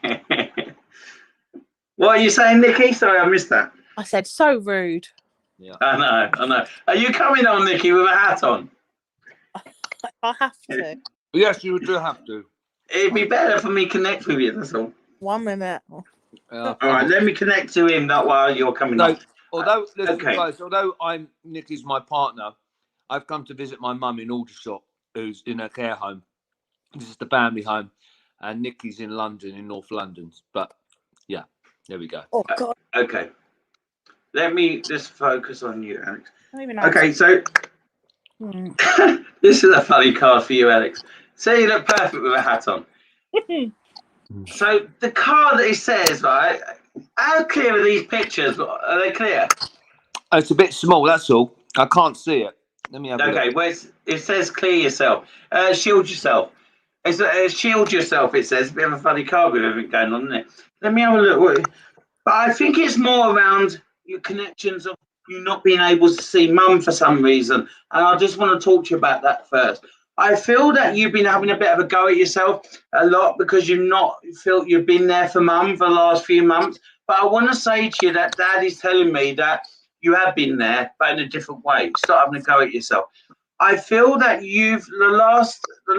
What are you saying, Nikki? Sorry, I missed that. I said so rude. Yeah. I know. Are you coming on, Nikki, with a hat on? I have to. Yes, you do have to. It'd be better for me to connect with you, that's all. 1 minute. All right, let me connect to him that while you're coming on. Although, listen, guys, although Nikki's my partner, I've come to visit my mum in Aldershot, who's in a care home. This is the family home, and Nikki's in London, in North London. But yeah, there we go. Oh God. Okay. Let me just focus on you, Alex. Okay, so this is a funny card for you, Alex. So you look perfect with a hat on. So the card that it says, right? How clear are these pictures? Are they clear? It's a bit small, that's all. I can't see it. Let me have a look. Okay, well, it says clear yourself. Shield yourself. It's shield yourself, it says. A bit of a funny card with everything going on, isn't it? Let me have a look. But I think it's more around your connections of you not being able to see mum for some reason. And I just want to talk to you about that first. I feel that you've been having a bit of a go at yourself a lot because you've not felt you've been there for mum for the last few months. But I want to say to you that Dad is telling me that you have been there, but in a different way. Start having a go at yourself. I feel that the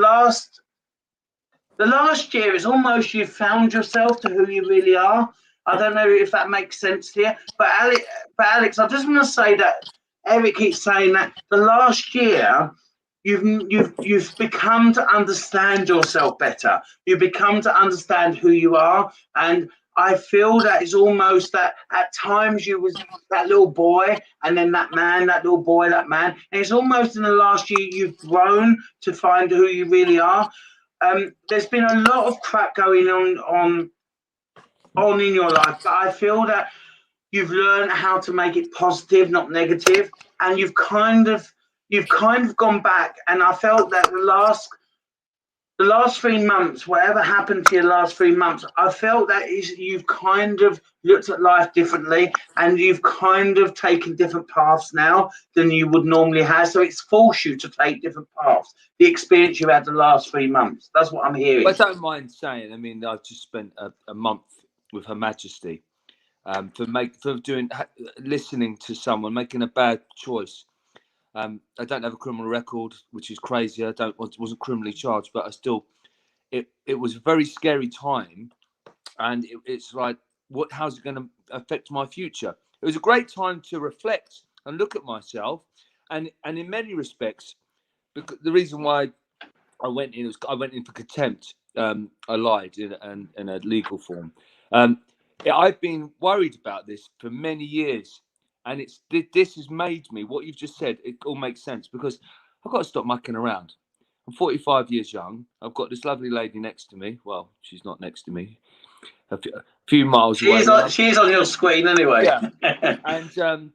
last year is almost you've found yourself to who you really are. I don't know if that makes sense to you, but Alex, I just want to say that Eric keeps saying that the last year you've become to understand yourself better. You've become to understand who you are, and I feel that it's almost that at times you was that little boy, and then that man, that little boy, that man, and it's almost in the last year you've grown to find who you really are. There's been a lot of crap going on in your life, but I feel that you've learned how to make it positive, not negative, and you've kind of gone back. And I felt that the last 3 months, whatever happened to your last 3 months, I felt that you've kind of looked at life differently, and you've kind of taken different paths now than you would normally have. So it's forced you to take different paths. The experience you had the last 3 months. That's what I'm hearing. I don't mind saying. I mean, I've just spent a month with Her Majesty listening to someone making a bad choice. I don't have a criminal record, which is crazy. Wasn't criminally charged, but it was a very scary time, and it's like how's it going to affect my future? It was a great time to reflect and look at myself, and in many respects, because the reason why I went in for contempt. I lied in a legal form. I've been worried about this for many years, and this has made me, what you've just said, it all makes sense, because I've got to stop mucking around. I'm 45 years young. I've got this lovely lady next to me. Well, she's not next to me. A few miles away. She's on your screen anyway. Yeah. And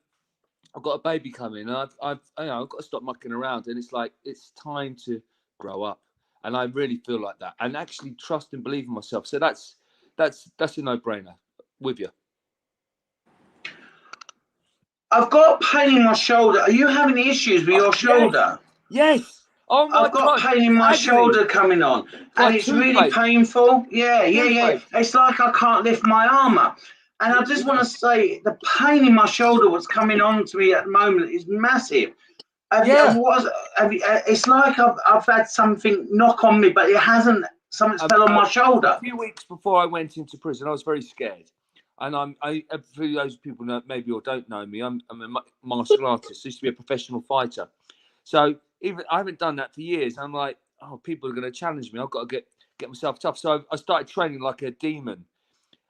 I've got a baby coming, and I've got to stop mucking around. And it's like, it's time to grow up. And I really feel like that, and actually trust and believe in myself. So that's a no-brainer. With you. I've got pain in my shoulder. Are you having issues with your shoulder? Yes. Oh my God. I've got pain in my shoulder coming on, and it's really painful. Yeah. It's like I can't lift my arm up. And I just want to say, the pain in my shoulder, what's coming on to me at the moment, is massive. It's like I've had something knock on me, but it hasn't. Something's fell on my shoulder. A few weeks before I went into prison, I was very scared. And for those people know, maybe or don't know me, I'm a martial artist. I used to be a professional fighter. So I haven't done that for years. I'm like, oh, people are going to challenge me. I've got to get myself tough. So I started training like a demon.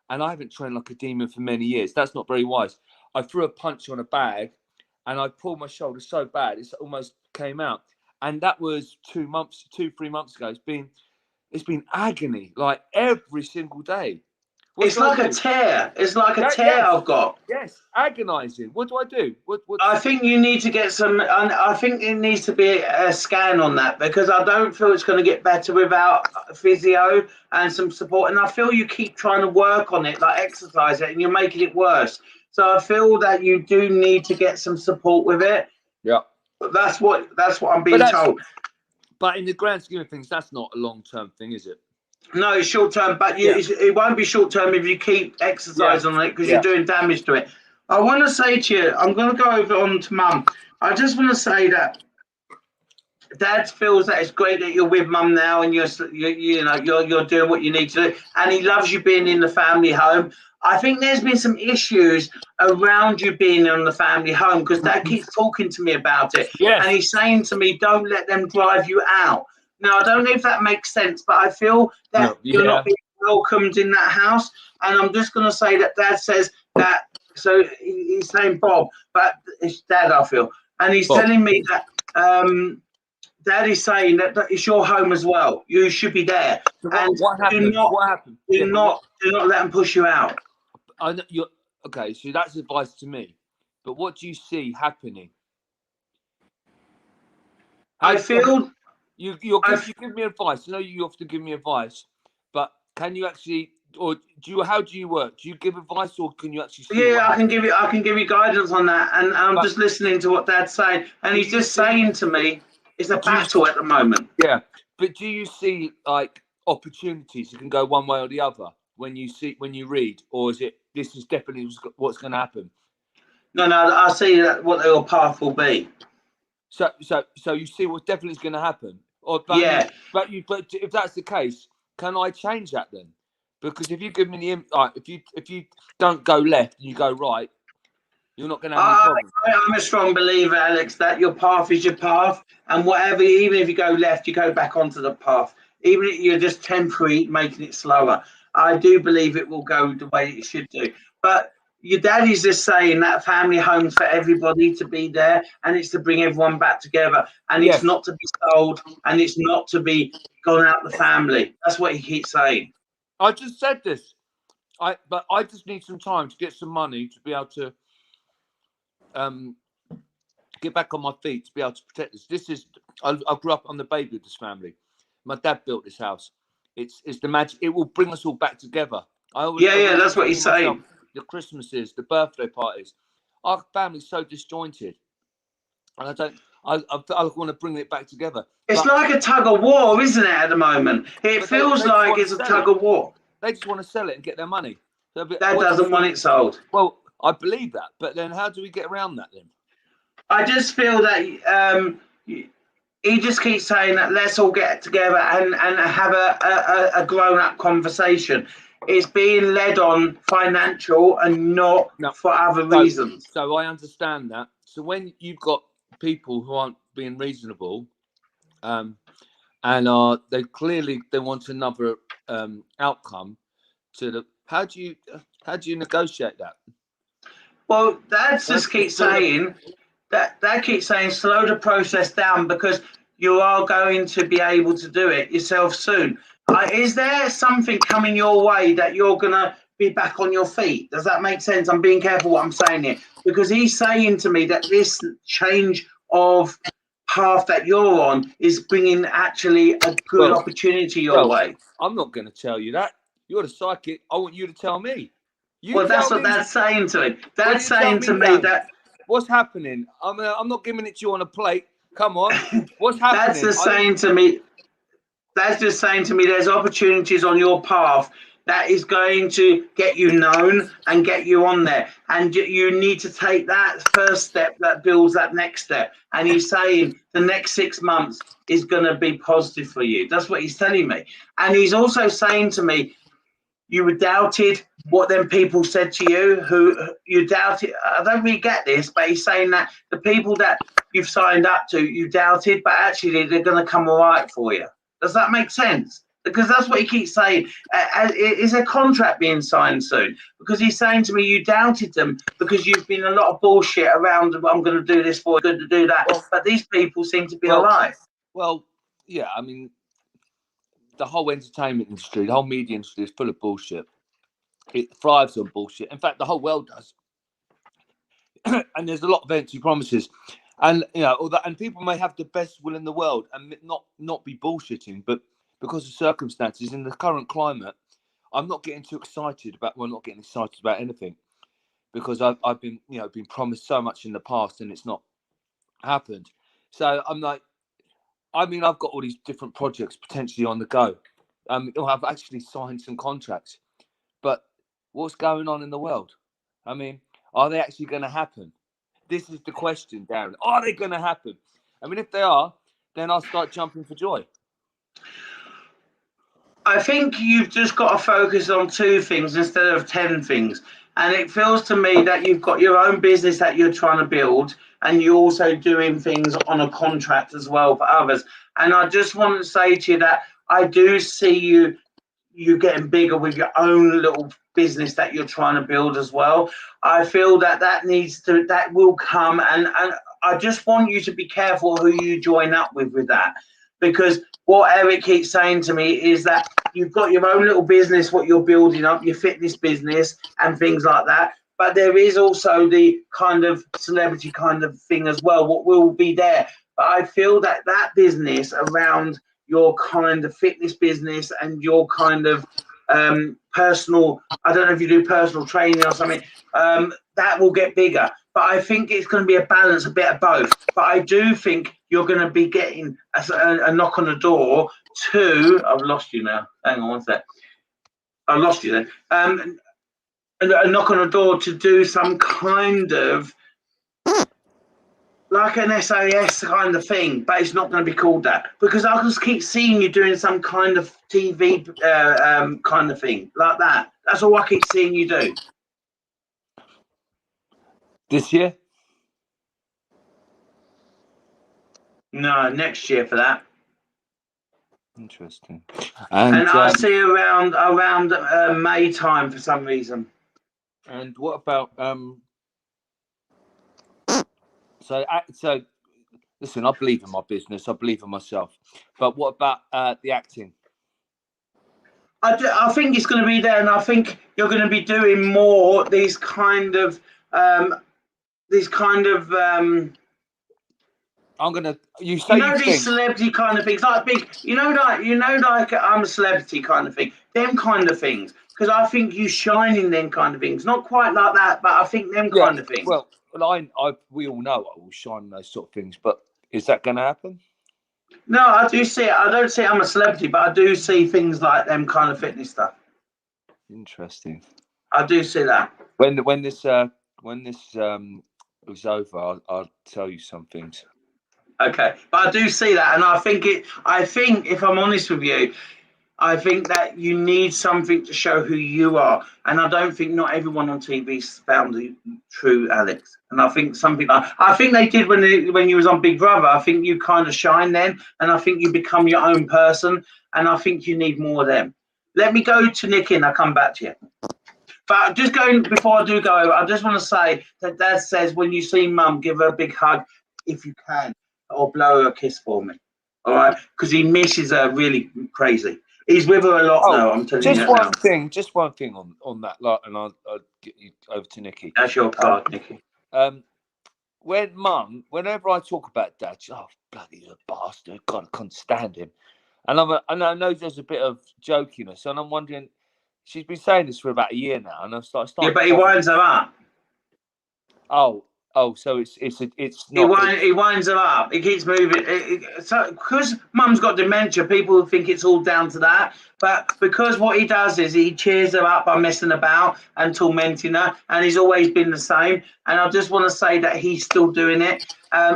And I haven't trained like a demon for many years. That's not very wise. I threw a punch on a bag, and I pulled my shoulder so bad it almost came out. And that was 3 months ago. It's been agony, like every single day. It's like a tear. It's like a tear I've got. Yes, agonising. What do I do? What? I think you need to get some. I think it needs to be a scan on that, because I don't feel it's going to get better without physio and some support. And I feel you keep trying to work on it, like exercise it, and you're making it worse. So I feel that you do need to get some support with it. Yeah, that's what I'm being told. But in the grand scheme of things, that's not a long-term thing, is it? No, it's short-term, but it won't be short-term if you keep exercising on it, because you're doing damage to it. I want to say to you, I'm going to go over on to Mum. I just want to say that Dad feels that it's great that you're with Mum now, and you're doing what you need to do, and he loves you being in the family home. I think there's been some issues around you being in the family home, because Dad keeps talking to me about it, and he's saying to me, "Don't let them drive you out." Now, I don't know if that makes sense, but I feel that you're not being welcomed in that house, and I'm just going to say that Dad says that. So he's saying Bob, but it's Dad, I feel, and he's telling me that Dad is saying that it's your home as well. You should be there. So what happened? What happened? Do not let them push you out. I know okay, so that's advice to me. But what do you see happening? I feel you give me advice. I know you often give me advice, but can you actually, or how do you work? Do you give advice, or can you actually see I can give you guidance on that, and I'm just listening to what Dad's saying, and he's just saying to me, it's a battle at the moment. Yeah, but do you see like opportunities? You can go one way or the other when you read, or is it this is definitely what's going to happen? No, I see that what your path will be. So you see what definitely is going to happen, but if that's the case, can I change that then? Because if you give me if you don't go left and you go right, you're not going to have any problems. I'm a strong believer, Alex, that your path is your path, and whatever, even if you go left, you go back onto the path. Even if you're just temporary, making it slower. I do believe it will go the way it should do. But your daddy's just saying that family home's for everybody to be there, and it's to bring everyone back together, and it's not to be sold, and it's not to be gone out the family. That's what he keeps saying. I just said this. But I just need some time to get some money to be able to get back on my feet, to be able to protect this. I grew up on the baby of this family. My dad built this house. It's the magic. It will bring us all back together. That's what he's saying. The Christmases, the birthday parties. Our family's so disjointed, and I want to bring it back together. It's like a tug of war, isn't it? At the moment, it feels like it's a tug of war. They just want to sell it and get their money. Dad doesn't want it sold. Well, I believe that, but then how do we get around that then? I just feel that he just keeps saying that let's all get together and have a grown-up conversation. it's being led on financial and not for other reasons. So I understand that. So when you've got people who aren't being reasonable, and they want another outcome to the. How do you negotiate that? Well, that just keeps saying that keeps saying slow the process down because you are going to be able to do it yourself soon. Is there something coming your way that you're gonna be back on your feet? Does that make sense? I'm being careful what I'm saying here because he's saying to me that this change of path that you're on is bringing actually a good opportunity your way. I'm not going to tell you that. You're the psychic. I want you to tell me. That's what that's saying to me. That's saying to me that what's happening. I'm not giving it to you on a plate. Come on, what's happening? That's just saying to me. That's just saying to me. There's opportunities on your path that is going to get you known and get you on there, and you need to take that first step that builds that next step. And he's saying the next 6 months is going to be positive for you. That's what he's telling me. And he's also saying to me, you were doubted what them people said to you, who you doubted. I don't really get this, but he's saying that the people that you've signed up to, you doubted, but actually they're going to come all right for you. Does that make sense? Because that's what he keeps saying. Is a contract being signed soon? Because he's saying to me, you doubted them because you've been a lot of bullshit around. I'm going to do this for you, going to do that. But these people seem to be alive. Well, yeah, I mean, the whole entertainment industry, the whole media industry is full of bullshit. It thrives on bullshit. In fact, the whole world does. And there's a lot of empty promises. And and people may have the best will in the world and not be bullshitting, but because of circumstances in the current climate, I'm not getting too excited about. Well, not getting excited about anything because I've been been promised so much in the past and it's not happened. So I'm like, I mean, I've got all these different projects potentially on the go. I've actually signed some contracts, but what's going on in the world? I mean, are they actually going to happen? This is the question, Darren. Are they going to happen? I mean, if they are, then I'll start jumping for joy. I think you've just got to focus on 2 things instead of 10 things. And it feels to me that you've got your own business that you're trying to build, and you're also doing things on a contract as well for others. And I just want to say to you that I do see you getting bigger with your own little business that you're trying to build as well. I feel that will come, and I just want you to be careful who you join up with that, because what Eric keeps saying to me is that you've got your own little business, what you're building up, your fitness business and things like that, but there is also the kind of celebrity kind of thing as well, what will be there. But I feel that business around your kind of fitness business and your kind of personal, I don't know if you do personal training or something, that will get bigger. But I think it's going to be a balance, a bit of both. But I do think you're going to be getting a knock on the door to, I've lost you now. Hang on one sec. I lost you then. A knock on the door to do some kind of like an SAS kind of thing, but it's not going to be called that, because I just keep seeing you doing some kind of TV kind of thing like that. That's all I keep seeing you do. This year? No, next year for that. Interesting. And I see around May time for some reason. And what about So listen, I believe in my business. I believe in myself. But what about the acting? I think it's going to be there, and I think you're going to be doing more these kind of I'm gonna. These celebrity kind of things, like big, like I'm a celebrity kind of thing, them kind of things. Because I think you shine in them kind of things, not quite like that, but I think them kind of things. Well, we all know I will shine in those sort of things, but is that going to happen? No, I do see it. I don't see I'm a celebrity, but I do see things like them kind of fitness stuff. Interesting. I do see that. When this was over, I'll tell you some things. Okay, but I do see that, and I think if I'm honest with you, I think that you need something to show who you are, and I don't think not everyone on TV found the true Alex. And I think something like I think they did when you was on Big Brother. I think you kind of shine then, and I think you become your own person. And I think you need more of them. Let me go to Nikki, and I'll come back to you. But just going before I do go over, I just want to say that Dad says when you see Mum, give her a big hug if you can, or blow her a kiss for me. All right, because he misses her really crazy. He's with her a lot now. I'm telling you that now. Just one thing on that, like, and I'll get you over to Nikki. That's your card, Nikki. When Mum, whenever I talk about Dad, she's, oh bloody a bastard, God, I can't stand him. And I know there's a bit of jokiness, and I'm wondering, she's been saying this for about a year now, and I've started. Yeah, but he winds her up. Oh, so it's not. He winds her up. He keeps moving. So because Mum's got dementia, people think it's all down to that. But because what he does is he cheers her up by messing about and tormenting her, and he's always been the same. And I just want to say that he's still doing it.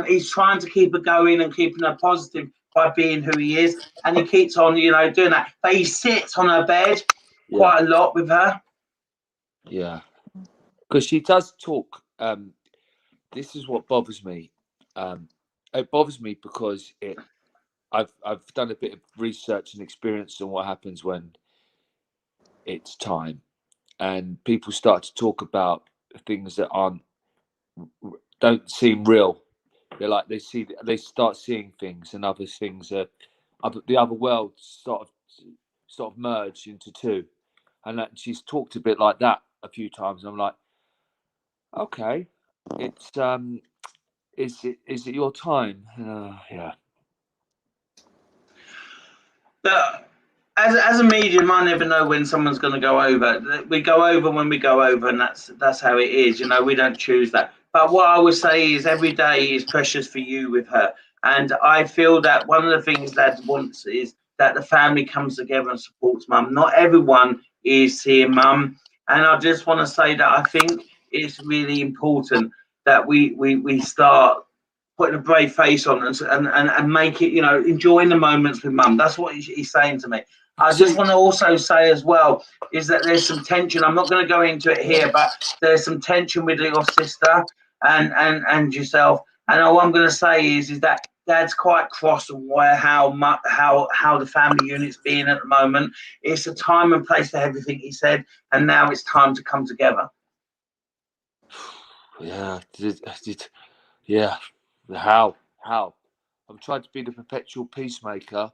He's trying to keep her going and keeping her positive by being who he is, and he keeps on, doing that. But he sits on her bed quite a lot with her. Yeah, because she does talk. This is what bothers me. It bothers me because I've done a bit of research and experience on what happens when it's time, and people start to talk about things that don't seem real. They're like they start seeing things, and other things the other world sort of merge into two, and that she's talked a bit like that a few times. I'm like, okay, it's is it your time? Yeah. But as a medium, I never know when someone's going to go over. We go over when we go over, and that's how it is. We don't choose that. But what I would say is every day is precious for you with her. And I feel that one of the things Dad wants is that the family comes together and supports Mum. Not everyone is seeing Mum. And I just want to say that I think it's really important that we start putting a brave face on and make it, enjoying the moments with Mum. That's what he's saying to me. I just want to also say as well is that there's some tension. I'm not going to go into it here, but there's some tension with your sister and yourself. And all I'm going to say is that Dad's quite cross on how the family unit's being at the moment. It's a time and place for everything, he said, and now it's time to come together. Yeah, yeah. How? I'm trying to be the perpetual peacemaker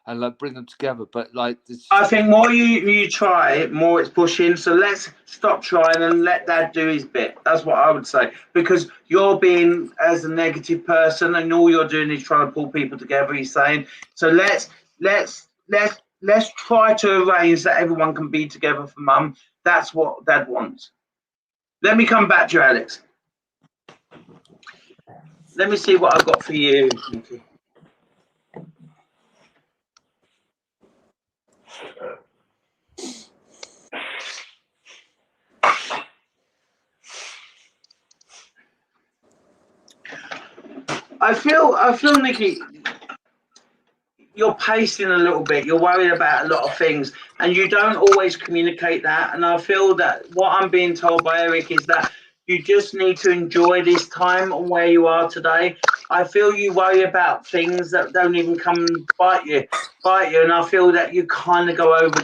and bring them together, but I think more you try, more it's pushing. So let's stop trying and let Dad do his bit. That's what I would say, because you're being as a negative person, and all you're doing is trying to pull people together. He's saying, so let's try to arrange that everyone can be together for Mum. That's what Dad wants. Let me come back to you, Alex. Let me see what I've got for you, Nikki. I feel, Nikki, you're pacing a little bit. You're worried about a lot of things, and you don't always communicate that. And I feel that what I'm being told by Eric is that you just need to enjoy this time and where you are today. I feel you worry about things that don't even come and bite you. And I feel that you kind of go over.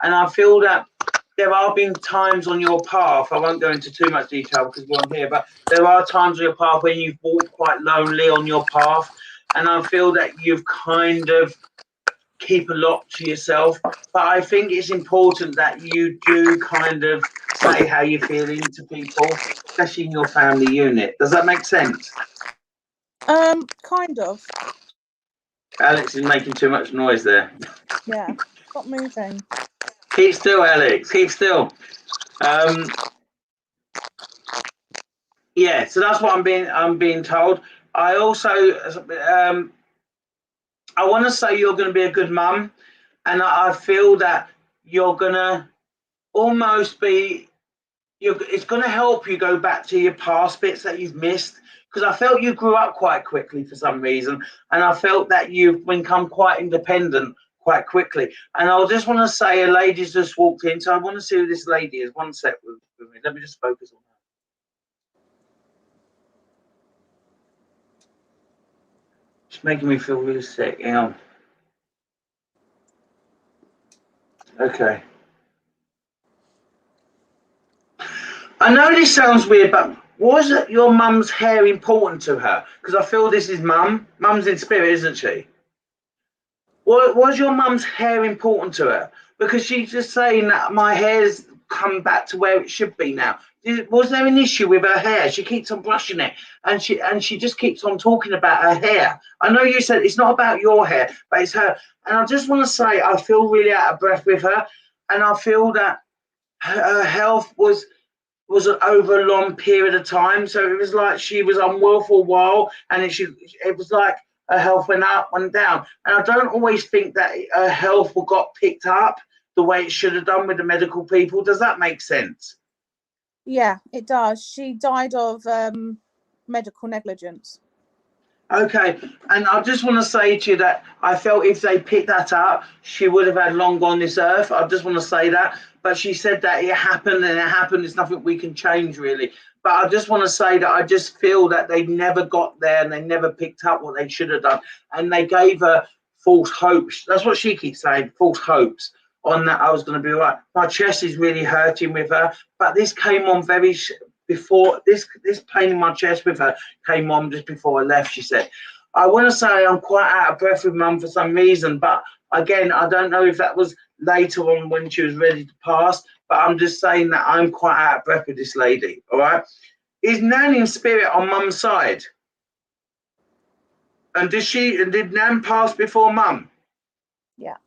And I feel that there have been times on your path, I won't go into too much detail because we're on here, but there are times on your path when you've walked quite lonely on your path. And I feel that you've kind of keep a lot to yourself. But I think it's important that you do kind of say how you're feeling to people, especially in your family unit. Does that make sense? Kind of. Alex is making too much noise there. Yeah, stop moving. Keep still, Alex. Keep still. Yeah, so that's what I'm being told. I also I want to say you're going to be a good mum, and I feel that you're going to almost be. It's going to help you go back to your past bits that you've missed, because I felt you grew up quite quickly for some reason, and I felt that you've become quite independent quite quickly. And I just want to say a lady's just walked in, so I want to see who this lady is. One sec with me. Let me just focus on her. It's making me feel really sick. Hang on. Okay. I know this sounds weird, but was your mum's hair important to her? Because I feel this is mum. Mum's in spirit, isn't she? Was your mum's hair important to her? Because she's just saying that my hair's come back to where it should be now. Was there an issue with her hair? She keeps on brushing it, and she just keeps on talking about her hair. I know you said it's not about your hair, but it's her. And I just want to say I feel really out of breath with her, and I feel that her health was over a long period of time. So it was like she was unwell for a while, and it was like her health went up, went down. And I don't always think that her health got picked up the way it should have done with the medical people. Does that make sense? Yeah, it does. She died of medical negligence. Okay, and I just want to say to you that I felt if they picked that up, she would have had long gone this earth. I just want to say that. But she said that it happened and it happened. It's nothing we can change, really. But I just want to say that I just feel that they never got there and they never picked up what they should have done. And they gave her false hopes. That's what she keeps saying, false hopes on that I was going to be all right. My chest is really hurting with her. But this came on before this pain in my chest with her came on just before I left. She said, I want to say I'm quite out of breath with mum for some reason, but again, I don't know if that was later on when she was ready to pass, but I'm just saying that I'm quite out of breath with this lady. All right, is Nan in spirit on mum's side? And did Nan pass before mum? Yeah.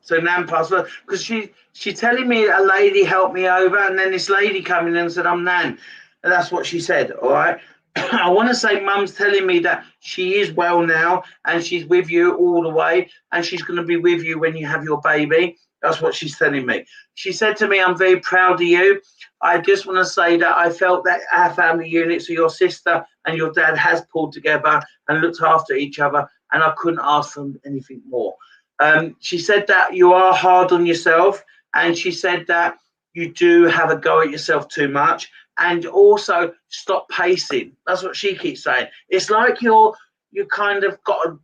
So Nan passed because she telling me a lady helped me over, and then this lady came in and said I'm Nan, and that's what she said. All right. I want to say mum's telling me that she is well now and she's with you all the way, and she's going to be with you when you have your baby. That's what she's telling me. She said to me, I'm very proud of you. I just want to say that I felt that our family unit, so your sister and your dad, has pulled together and looked after each other, and I couldn't ask them anything more. She said that you are hard on yourself, and she said that you do have a go at yourself too much, and also stop pacing. That's what she keeps saying. It's like you kind of got to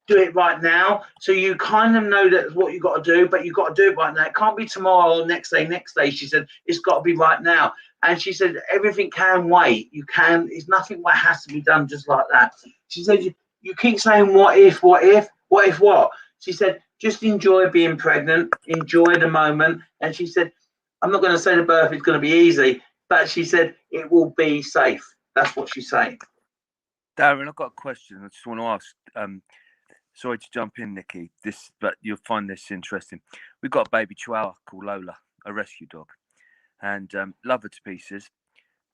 do it right now. So you kind of know that's what you got to do, but you got to do it right now. It can't be tomorrow or next day. She said it's got to be right now. And she said everything can wait. It's nothing that has to be done just like that. She said you keep saying what if. She said, just enjoy being pregnant, enjoy the moment. And she said, I'm not going to say the birth is going to be easy, but she said it will be safe. That's what she's saying. Darren, I've got a question. I just want to ask. Sorry to jump in, Nikki. But you'll find this interesting. We've got a baby chihuahua called Lola, a rescue dog, and love her to pieces.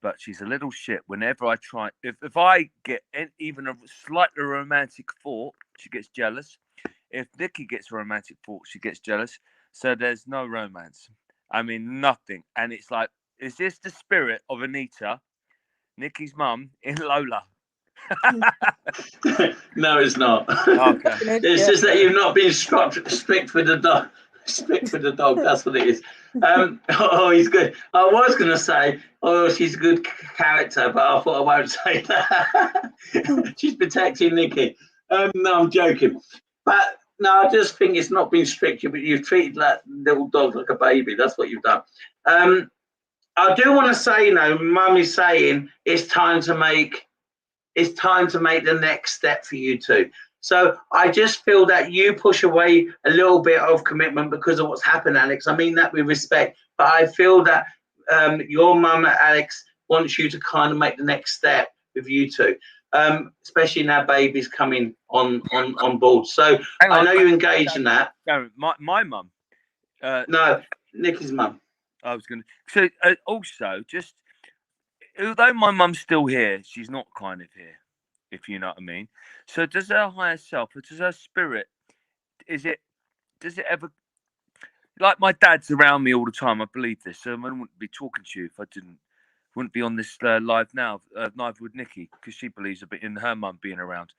But she's a little shit. Whenever I try, if I get even a slightly romantic thought, she gets jealous. If Nikki gets a romantic thought, she gets jealous. So there's no romance. I mean, nothing. And it's like, is this the spirit of Anita, Nikki's mum, in Lola? No, it's not. Okay. It's just that you've not been strict with the dog. Strict with the dog. That's what it is. Oh, he's good. I was going to say, oh, she's a good character, but I thought I won't say that. She's protecting Nikki. No, I'm joking. But no, I just think it's not been strict, but you've treated that little dog like a baby. That's what you've done. I do want to say, Mum is saying it's time to make the next step for you two. So I just feel that you push away a little bit of commitment because of what's happened, Alex. I mean that with respect, but I feel that your mum, Alex, wants you to kind of make the next step with you two. Especially now baby's coming on board. So I know you're engaged in that. Darren, my mum. No, Nikki's mum. I was going to. So also, just although my mum's still here, she's not kind of here, if you know what I mean. So does her higher self, or does her spirit, does it ever, like my dad's around me all the time, I believe this, so I wouldn't be talking to you if I wouldn't be on this live now, neither would Nikki, because she believes a bit in her mum being around.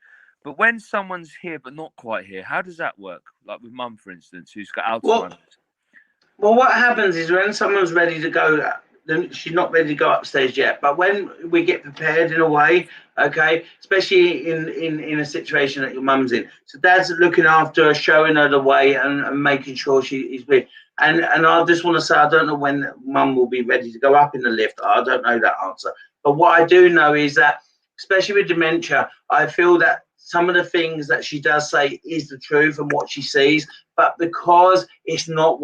But when someone's here but not quite here, how does that work? Like with Mum, for instance, who's got Well, Alzheimer's. Well, what happens is when someone's ready to go, then she's not ready to go upstairs yet. But when we get prepared in a way, okay, especially in a situation that your mum's in, so dad's looking after her, showing her the way, and making sure she is with. And I just want to say, I don't know when mum will be ready to go up in the lift. I don't know that answer. But what I do know is that, especially with dementia, I feel that some of the things that she does say is the truth and what she sees. But because it's not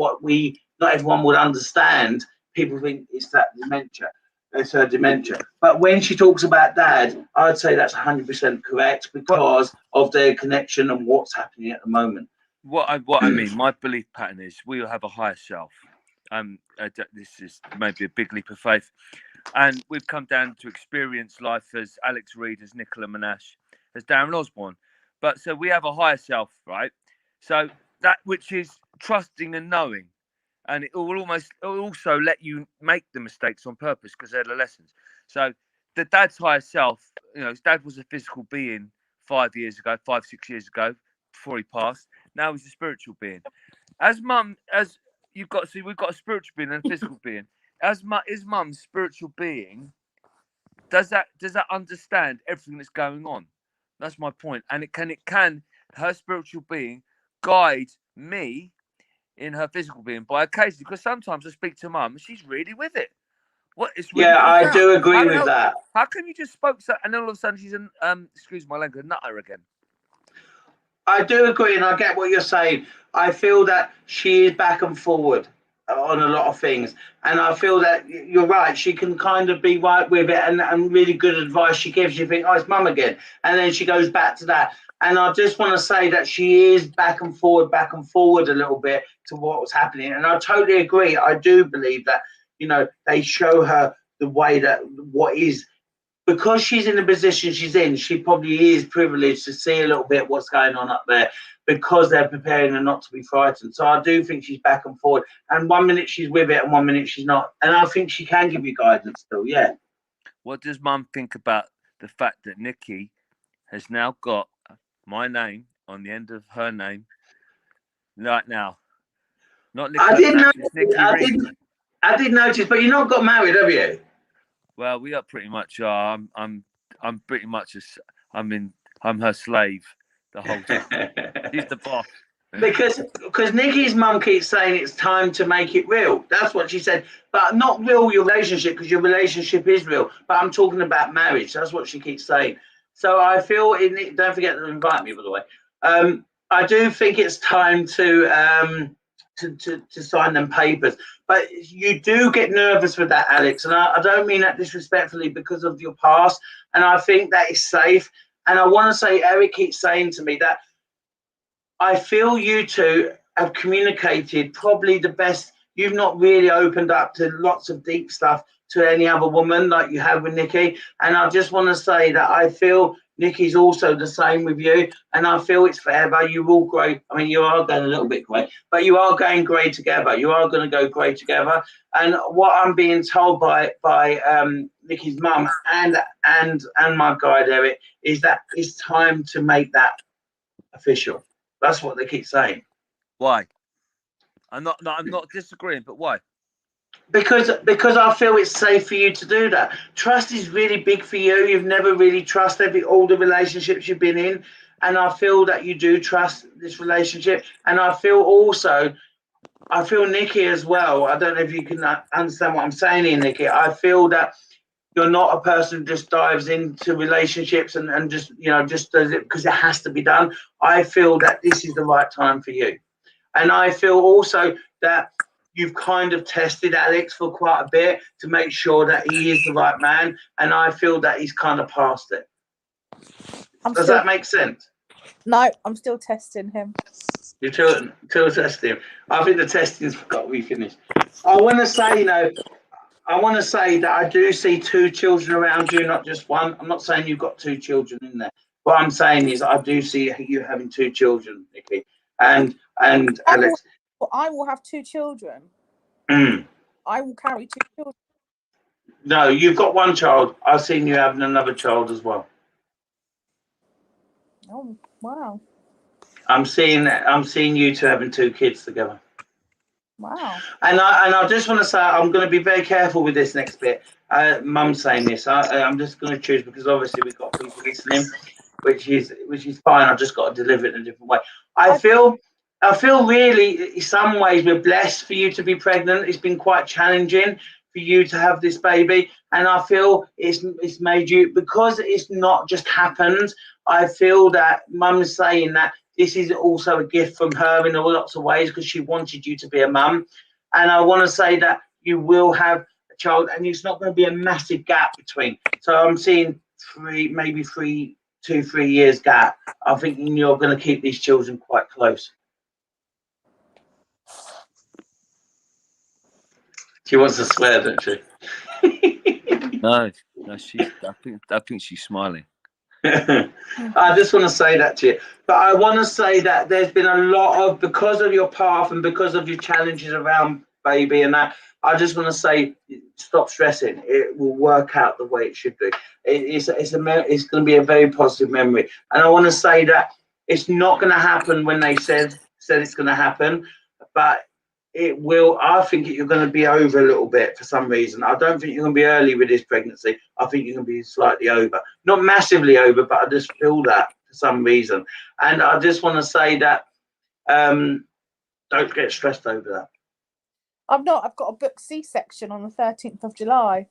not everyone would understand, people think it's that dementia. It's her dementia. But when she talks about dad, I'd say that's 100% correct because of their connection and what's happening at the moment. What I mean, my belief pattern is we will have a higher self. This is maybe a big leap of faith. And we've come down to experience life as Alex Reid, as Nicola Monash, as Darren Osborne. But so we have a higher self, right? So that which is trusting and knowing. And it will also let you make the mistakes on purpose because they're the lessons. So the dad's higher self, his dad was a physical being 5, 6 years ago, before he passed. Now he's a spiritual being. As we've got a spiritual being and a physical being. Is mum's spiritual being, does that understand everything that's going on? That's my point. And it can her spiritual being guide me in her physical being by occasion, because sometimes I speak to mum and she's really with it. It's really I profound. do agree with that. How can you just spoke so, and then all of a sudden she's excuse my language, a nutter again? I do agree, and I get what you're saying. I feel that she is back and forward on a lot of things, and I feel that you're right. She can kind of be right with it, and really good advice she gives. You think, oh, it's mum again, and then she goes back to that. And I just want to say that she is back and forward a little bit to what was happening. And I totally agree. I do believe that, they show her the way that what is, because she's in the position she's in, she probably is privileged to see a little bit what's going on up there because they're preparing her not to be frightened. So I do think she's back and forward. And 1 minute she's with it and 1 minute she's not. And I think she can give you guidance still, yeah. What does mum think about the fact that Nikki has now got my name on the end of her name right now? Not Nicola, I did notice, but you've not got married, have you? Well, we are pretty much. I'm pretty much. I'm her slave the whole time. She's the boss. Because Nikki's mum keeps saying it's time to make it real. That's what she said. But not real your relationship, because your relationship is real. But I'm talking about marriage. That's what she keeps saying. So I feel don't forget to invite me, by the way. I do think it's time to sign them papers. But you do get nervous with that, Alex. And I don't mean that disrespectfully because of your past. And I think that is safe. And I want to say, Eric keeps saying to me that I feel you two have communicated probably the best. You've not really opened up to lots of deep stuff to any other woman like you have with Nikki. And I just want to say that I feel Nikki's also the same with you. And I feel it's forever. You will grow. I mean, you are going a little bit grey, but you are going grey together. You are going to go grey together. And what I'm being told by Nikki's mum and my guide, Eric, is that it's time to make that official. That's what they keep saying. Why? I'm not disagreeing, but why? Because I feel it's safe for you to do that. Trust is really big for you. You've never really trusted all the relationships you've been in, and I feel that you do trust this relationship. And I feel Nikki as well. I don't know if you can understand what I'm saying here, Nikki. I feel that you're not a person who just dives into relationships and just does it because it has to be done. I feel that this is the right time for you. And I feel also that you've kind of tested Alex for quite a bit to make sure that he is the right man. And I feel that he's kind of past it. Does that make sense? No, I'm still testing him. You're still testing him. I think the testing's got to be finished. I want to say, that I do see 2 children around you, not just one. I'm not saying you've got 2 children in there. What I'm saying is I do see you having 2 children, Nikki. And Alex. I will have 2 children. I will carry 2 children. No, you've got 1 child. I've seen you having another child as well. Oh, wow. I'm seeing you two having 2 kids together. Wow. And I just want to say I'm going to be very careful with this next bit. Mum's saying this. I'm just going to choose because obviously we've got people listening, which is fine. I've just got to deliver it in a different way. I feel really in some ways we're blessed for you to be pregnant. It's been quite challenging for you to have this baby, and I feel it's made you, because it's not just happened. I feel that Mum's saying that this is also a gift from her in lots of ways because she wanted you to be a mum. And I want to say that you will have a child and it's not going to be a massive gap between. So I'm seeing 2-3 years gap. I think you're going to keep these children quite close. She wants to swear, doesn't she? No, I think she's smiling. I just want to say that to you, but I want to say that there's been a lot of, because of your path and because of your challenges around baby and that, I just want to say stop stressing. It will work out the way it should do. It's going to be a very positive memory, and I want to say that it's not going to happen when they said it's going to happen, but it will. I think you're going to be over a little bit for some reason. I don't think you're going to be early with this pregnancy. I think you're going to be slightly over, not massively over, but I just feel that for some reason. And I just want to say that don't get stressed over that. I've not. I've got a booked C-section on the 13th of July.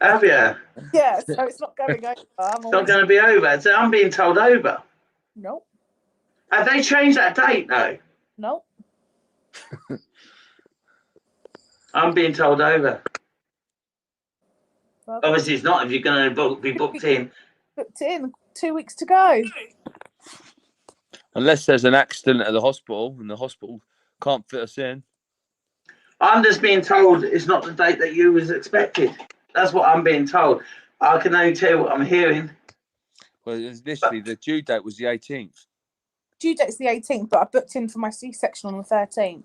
Have you? Yeah, so it's not going over. It's not going to be over. So I'm being told over. Nope. Have they changed that date? No. Nope. I'm being told over. Well, Obviously, it's not if you're going to be booked in. booked in. 2 weeks to go. Unless there's an accident at the hospital and the hospital can't fit us in. I'm just being told it's not the date that you was expected. That's what I'm being told. I can only tell you what I'm hearing. Well, initially the due date was the 18th. Due date's the 18th, but I booked in for my C-section on the 13th.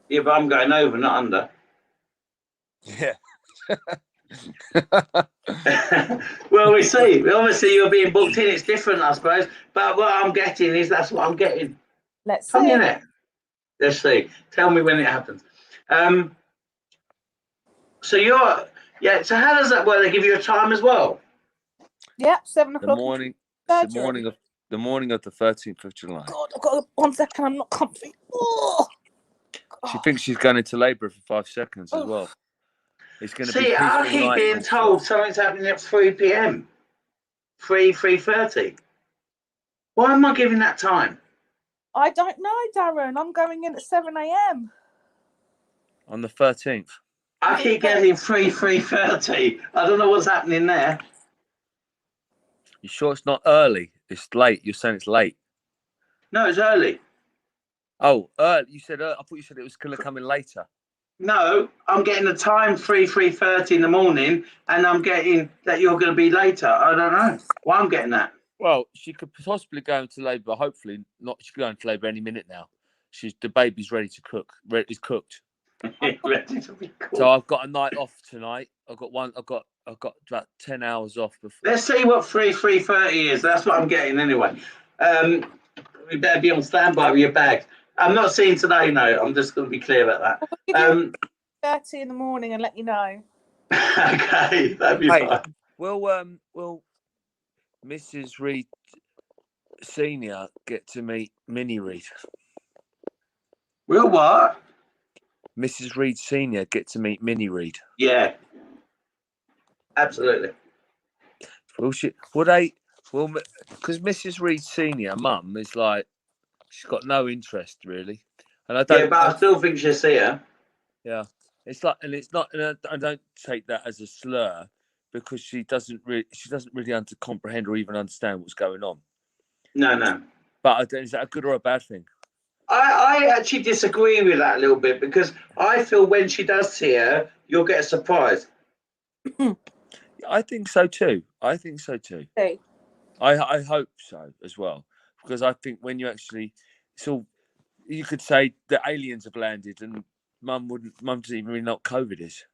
Yeah, but I'm going over, not under. Yeah. Well, we see. Obviously, you're being booked in. It's different, I suppose. But what I'm getting is that's what I'm getting. Let's Funny, see. innit? Let's see. Tell me when it happens. So you're, yeah. So how does that work? They give you a time as well. Yeah, 7 The o'clock. morning, Surgery. the morning of the 13th of July. God, I've got 1 second. I'm not comfy. Oh. She thinks she's going into labour for 5 seconds as well. It's going to be. See, I keep being told something's happening at 3 p.m. 3:30. Why am I giving that time? I don't know, Darren. I'm going in at 7 a.m. on the 13th. I keep getting 3:30. I don't know what's happening there. You sure it's not early? It's late. You're saying it's late. No, it's early. Oh, early. You said. I thought you said it was going to come in later. No, I'm getting the time 3:30 in the morning, and I'm getting that you're going to be later. I don't know why I'm getting that. Well, she could possibly go into labour. Hopefully not. She could go into labour any minute now. The baby's ready to cook. It's cooked. Ready to be cool. So I've got a night off tonight. I've got about 10 hours off before. Let's see what 3:30 is. That's what I'm getting anyway. We better be on standby with your bags. I'm not seeing today. No, I'm just going to be clear about that. I'll give you 30 in the morning and let you know. Okay, that'd be fine. Will Mrs. Reid Senior get to meet Minnie Reid? Will what? Mrs. Reid Senior get to meet Minnie Reid? Yeah, absolutely. Because Mrs. Reid Senior, Mum, is like, she's got no interest really, and I don't. Yeah, but I still think she'll see her. Yeah, it's like, and it's not. And I don't take that as a slur, because she doesn't really comprehend or even understand what's going on. No. But is that a good or a bad thing? I actually disagree with that a little bit, because I feel when she does see her, you'll get a surprise. I think so too. Hey. I hope so as well, because I think when you actually, you could say the aliens have landed and Mum doesn't even really know what COVID is.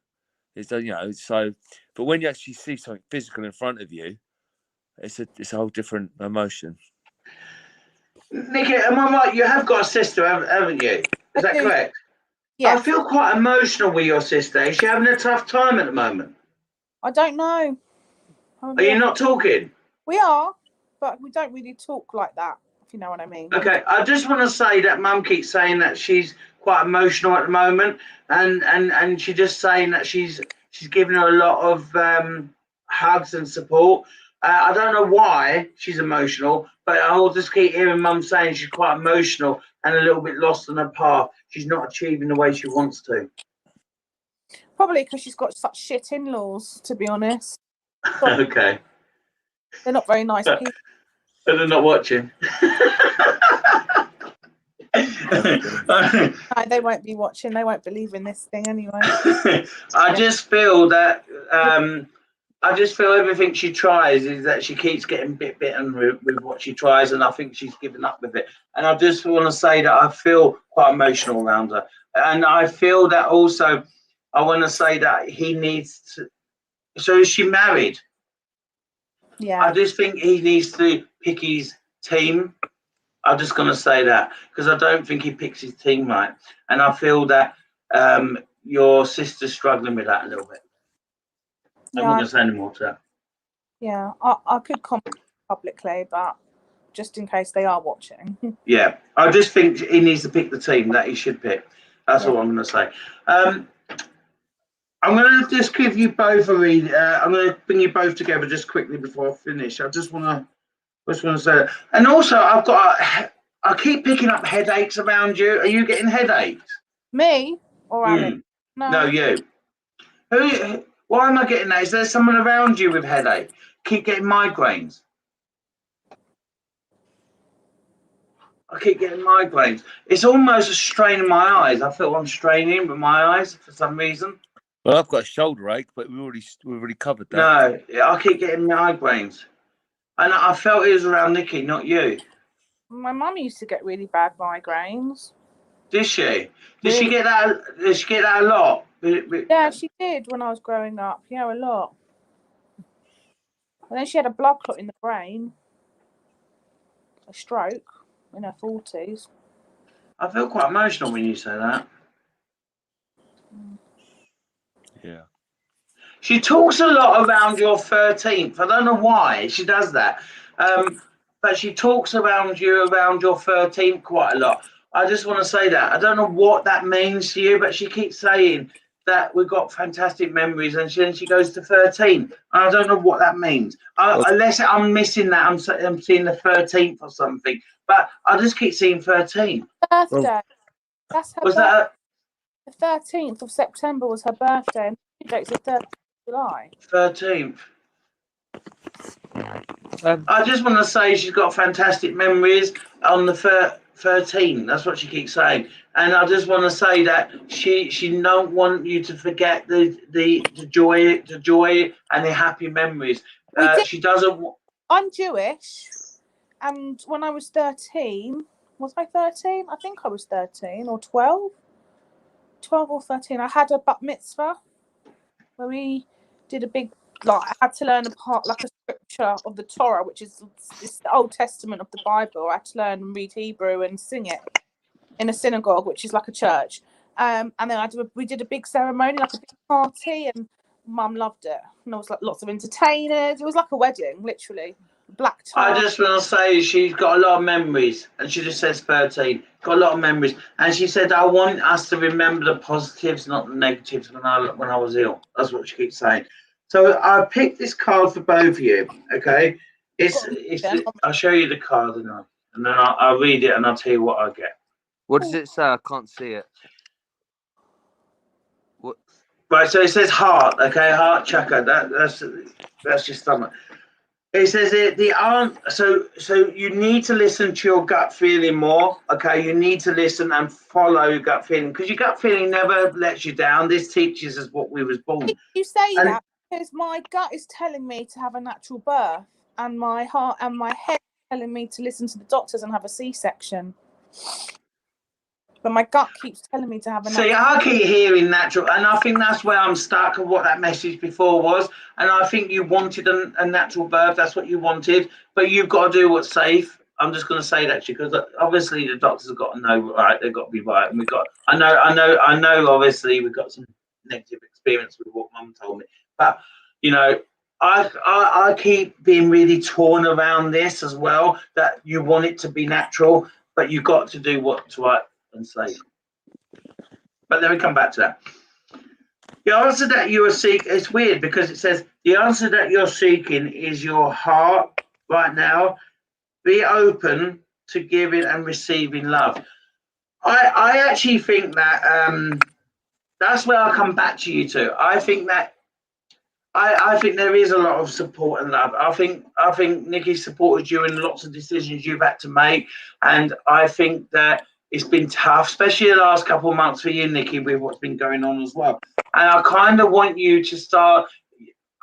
So, but when you actually see something physical in front of you, it's a whole different emotion. Nikki, am I right? You have got a sister, haven't you? Is that correct? Yeah. I feel quite emotional with your sister. Is she having a tough time at the moment? I don't know. Are you not talking? We are, but we don't really talk like that, if you know what I mean. Okay, I just want to say that Mum keeps saying that she's quite emotional at the moment, and she's just saying that she's giving her a lot of hugs and support. I don't know why she's emotional, but I'll just keep hearing Mum saying she's quite emotional and a little bit lost on her path. She's not achieving the way she wants to. Probably because she's got such shit in-laws, to be honest. Okay. They're not very nice people. But they're not watching. No, they won't be watching. They won't believe in this thing anyway. I just feel that everything she tries is that she keeps getting bitten with what she tries, and I think she's given up with it. And I just want to say that I feel quite emotional around her, and I feel that also I want to say that he needs to. So is she married? Yeah. I just think he needs to pick his team. I'm just going to say that because I don't think he picks his team right, and I feel that your sister's struggling with that a little bit. I'm not going to say any more to that. Yeah, I could comment publicly, but just in case they are watching. Yeah, I just think he needs to pick the team that he should pick. That's all I'm going to say. I'm going to just give you both a read. I'm going to bring you both together just quickly before I finish. I just want to say that. And also, I keep picking up headaches around you. Are you getting headaches? Me or Alex? No, you. Why am I getting that? Is there someone around you with headache? Keep getting migraines. I keep getting migraines. It's almost a strain in my eyes. I feel I'm straining with my eyes for some reason. Well, I've got a shoulder ache, but we've already covered that. No, I keep getting migraines, and I felt it was around Nikki, not you. My mum used to get really bad migraines. Did she? Did Really? she get that? Did she get that a lot? Yeah, she did when I was growing up. Yeah, a lot. And then she had a blood clot in the brain, a stroke in her 40s. I feel quite emotional when you say that. Yeah. She talks a lot around your 13th. I don't know why she does that. But she talks around your 13th quite a lot. I just want to say that. I don't know what that means to you, but she keeps saying that we've got fantastic memories, and then she goes to 13. I don't know what that means. Unless I'm missing that, I'm seeing the 13th or something. But I just keep seeing 13. Birthday. That's her Was birthday. that The 13th of September was her birthday, and the date's the 3rd of July. 13th? I just want to say she's got fantastic memories on the 13. That's what she keeps saying, and I just want to say that she don't want you to forget the joy and the happy memories. She doesn't. I'm Jewish, and when I was 13, was I 13? I think I was 13 or 12. 12 or 13. I had a bat mitzvah where we did a big, like, I had to learn a scripture of the Torah, which is the Old Testament of the Bible. I had to learn and read Hebrew and sing it in a synagogue, which is like a church. And then we did a big ceremony, like a big party, and Mum loved it. And there was like lots of entertainers. It was like a wedding, literally. Black tie. I just want to say she's got a lot of memories, and she just says 13. Got a lot of memories, and she said, "I want us to remember the positives, not the negatives." When I was ill, that's what she keeps saying. So I picked this card for both of you. Okay, I'll show you the card, and then I'll read it, and I'll tell you what I get. What does it say? I can't see it. What? Right, so it says heart. Okay, heart chakra. That's your stomach. It says so you need to listen to your gut feeling more. Okay, you need to listen and follow your gut feeling, because your gut feeling never lets you down. This teaches us what we was born. You say that because my gut is telling me to have a natural birth, and my heart and my head is telling me to listen to the doctors and have a C-section. But my gut keeps telling me to have a See, natural. I keep hearing natural, and I think that's where I'm stuck of what that message before was. And I think you wanted a natural birth. That's what you wanted, but you've got to do what's safe. I'm just going to say that to you because obviously the doctors have got to know, right? They've got to be right, and we've got. I know. Obviously, we've got some negative experience with what Mum told me, but you know, I keep being really torn around this as well. That you want it to be natural, but you've got to do what's right and safe. But let me come back to that. The answer that you are seeking, it's weird because it says the answer that you're seeking is your heart right now. Be open to giving and receiving love. I actually think that that's where I come back to you to. I think that I think there is a lot of support and love. I think Nikki supported you in lots of decisions you've had to make, and I think that it's been tough, especially the last couple of months for you, Nikki, with what's been going on as well. And I kind of want you to start.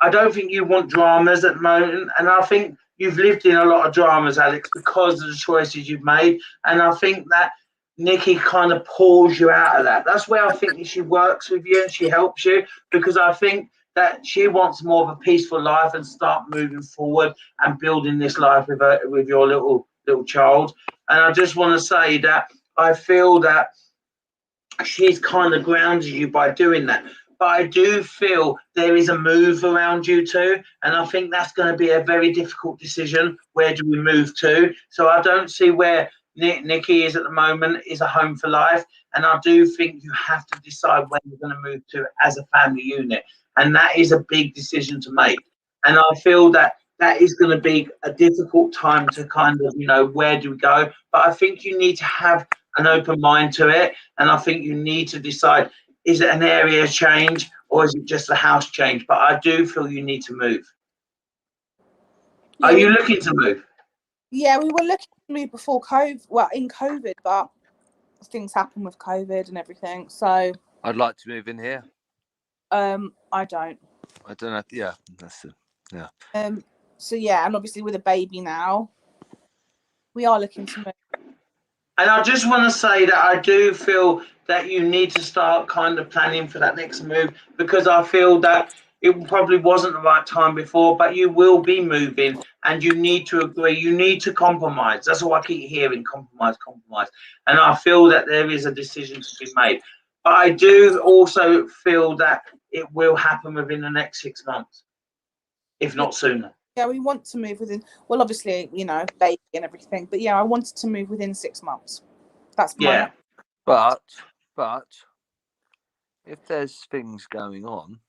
I don't think you want dramas at the moment, and I think you've lived in a lot of dramas, Alex, because of the choices you've made. And I think that Nikki kind of pulls you out of that. That's where I think she works with you and she helps you because I think that she wants more of a peaceful life and start moving forward and building this life with your little child. And I just want to say that I feel that she's kind of grounded you by doing that. But I do feel there is a move around you too, and I think that's going to be a very difficult decision. Where do we move to? So I don't see where Nikki is at the moment is a home for life, and I do think you have to decide when you're going to move to as a family unit, and that is a big decision to make. And I feel that that is going to be a difficult time to kind of, where do we go? But I think you need to have an open mind to it, and I think you need to decide, is it an area change or is it just a house change? But I do feel you need to move. Are you looking to move? Yeah, we were looking to move before COVID, in COVID, but things happen with COVID and everything. So I'd like to move in here. I don't. I don't know. Yeah, that's it. Yeah. So yeah, and obviously with a baby now, we are looking to move. And I just want to say that I do feel that you need to start kind of planning for that next move because I feel that it probably wasn't the right time before, but you will be moving and you need to agree. You need to compromise. That's all I keep hearing, compromise. And I feel that there is a decision to be made. But I do also feel that it will happen within the next 6 months, if not sooner. Yeah, we want to move within, well, obviously, baby and everything. But yeah, I wanted to move within 6 months. That's my But if there's things going on,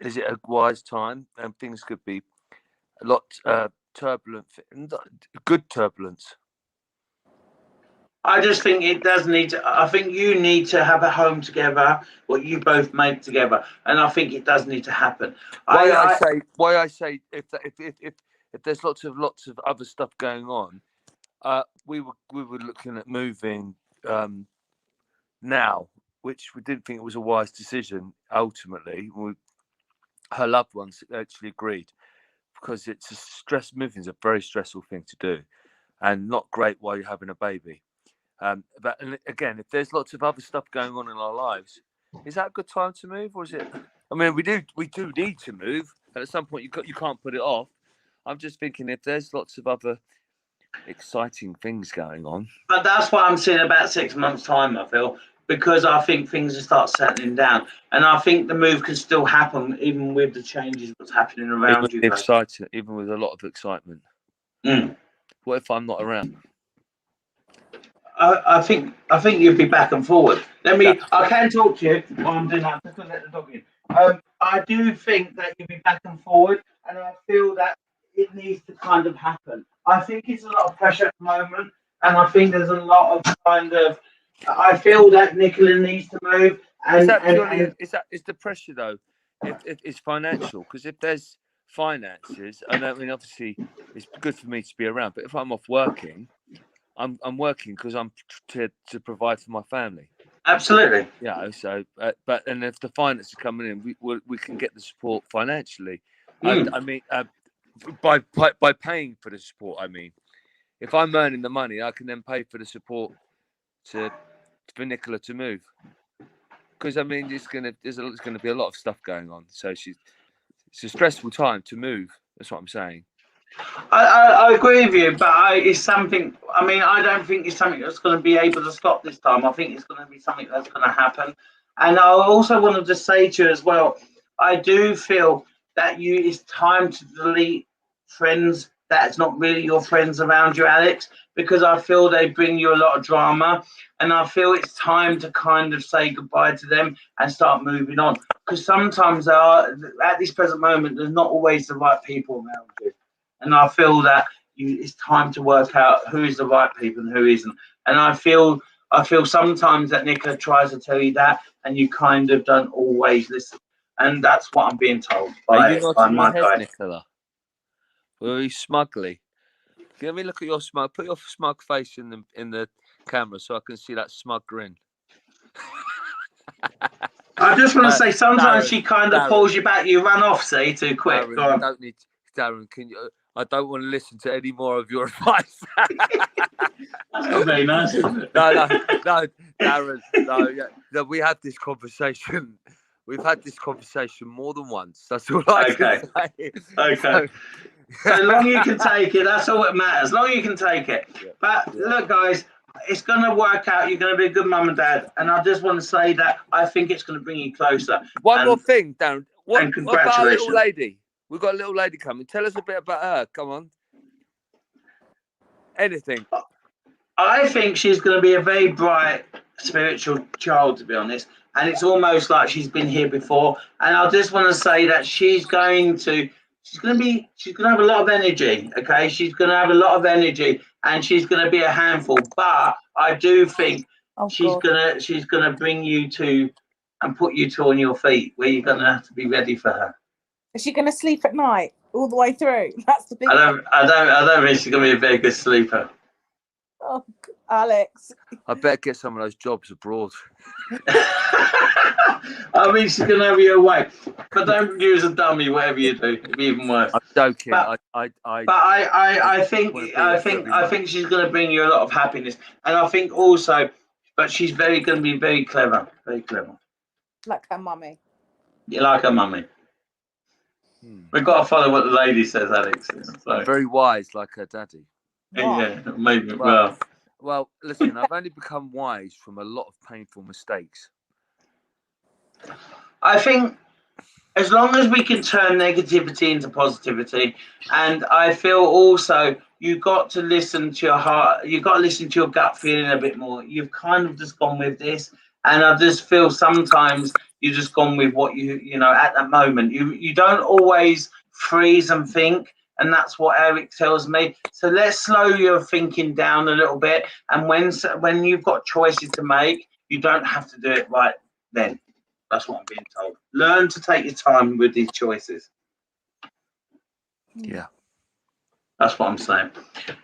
is it a wise time? And things could be a lot turbulent, good turbulence. I just think it does need to. I think you need to have a home together, what you both make together, and I think it does need to happen. Why I say if there's lots of other stuff going on, we were looking at moving now, which we didn't think it was a wise decision. Ultimately, her loved ones actually agreed because moving is a very stressful thing to do, and not great while you're having a baby. But again, if there's lots of other stuff going on in our lives, is that a good time to move, or is it? I mean, we do need to move, and at some point you can't put it off. I'm just thinking if there's lots of other exciting things going on. But that's what I'm saying about 6 months' time, I feel, because I think things will start settling down, and I think the move can still happen even with the changes that's happening around you. Exciting, even with a lot of excitement. What if I'm not around? I think you'd be back and forward. I can talk to you while I'm doing that. I'm just going to let the dog in. I do think that you'd be back and forward, and I feel that it needs to kind of happen. I think it's a lot of pressure at the moment, and I think there's a lot of I feel that Nicola needs to move. Is the pressure though? If it's financial, because if there's finances, and I mean obviously it's good for me to be around, but if I'm off working, I'm working because I'm to provide for my family. Absolutely. Yeah. So, but if the finances are coming in, we can get the support financially. I mean, by paying for the support. I mean, if I'm earning the money, I can then pay for the support for Nicola to move? Because I mean, there's gonna be a lot of stuff going on. So it's a stressful time to move. That's what I'm saying. I agree with you, but it's something. I mean, I don't think it's something that's going to be able to stop this time. I think it's going to be something that's going to happen. And I also wanted to say to you as well, I do feel that it's time to delete friends that's not really your friends around you, Alex, because I feel they bring you a lot of drama. And I feel it's time to kind of say goodbye to them and start moving on. Because sometimes at this present moment, there's not always the right people around you. And I feel that it's time to work out who is the right people and who isn't. And I feel sometimes that Nicola tries to tell you that, and you kind of don't always listen. And that's what I'm being told Are you by nodding my your head, guy. Nicola? Or are you smugly? Let me look at your smug. Put your smug face in the camera so I can see that smug grin. I just want to say, sometimes Darren, she kind of pulls you back. You run off, see, too quick. Darren, Go on. don't need Darren. Can you? I don't want to listen to any more of your advice. That's not very nice, is it? No, Darren. No, we had this conversation. We've had this conversation more than once. That's all I can say. Okay. So long you can take it, that's all that matters. Long you can take it. Yeah. But look, guys, it's going to work out. You're going to be a good mum and dad. And I just want to say that I think it's going to bring you closer. One more thing, Darren. What about our little congratulations. lady? We've got a little lady coming. Tell us a bit about her. Come on. Anything. I think she's going to be a very bright, spiritual child, to be honest. And it's almost like she's been here before. And I just want to say that she's going to have a lot of energy. Okay, she's going to have a lot of energy, and she's going to be a handful. But I do think she's gonna bring you to and put you two on your feet, where you're going to have to be ready for her. Is she going to sleep at night all the way through? That's the big. I don't think she's going to be a very good sleeper. Oh, Alex. I better get some of those jobs abroad. I mean, she's going to have you away. But don't use a dummy, whatever you do. It'd be even worse. I'm joking. But I think she's going to bring you a lot of happiness. And I think also, but she's going to be very clever. Very clever. Like her mummy. You like her mummy. We've got to follow what the lady says, Alex. So. Very wise, like her daddy. Yeah, maybe. Well, listen, I've only become wise from a lot of painful mistakes. I think as long as we can turn negativity into positivity, and I feel also you've got to listen to your heart, you've got to listen to your gut feeling a bit more. You've kind of just gone with this, and I just feel sometimes you've just gone with what you know at that moment. You don't always freeze and think. And that's what Eric tells me. So let's slow your thinking down a little bit. And when you've got choices to make, you don't have to do it right then. That's what I'm being told. Learn to take your time with these choices. Yeah. That's what I'm saying.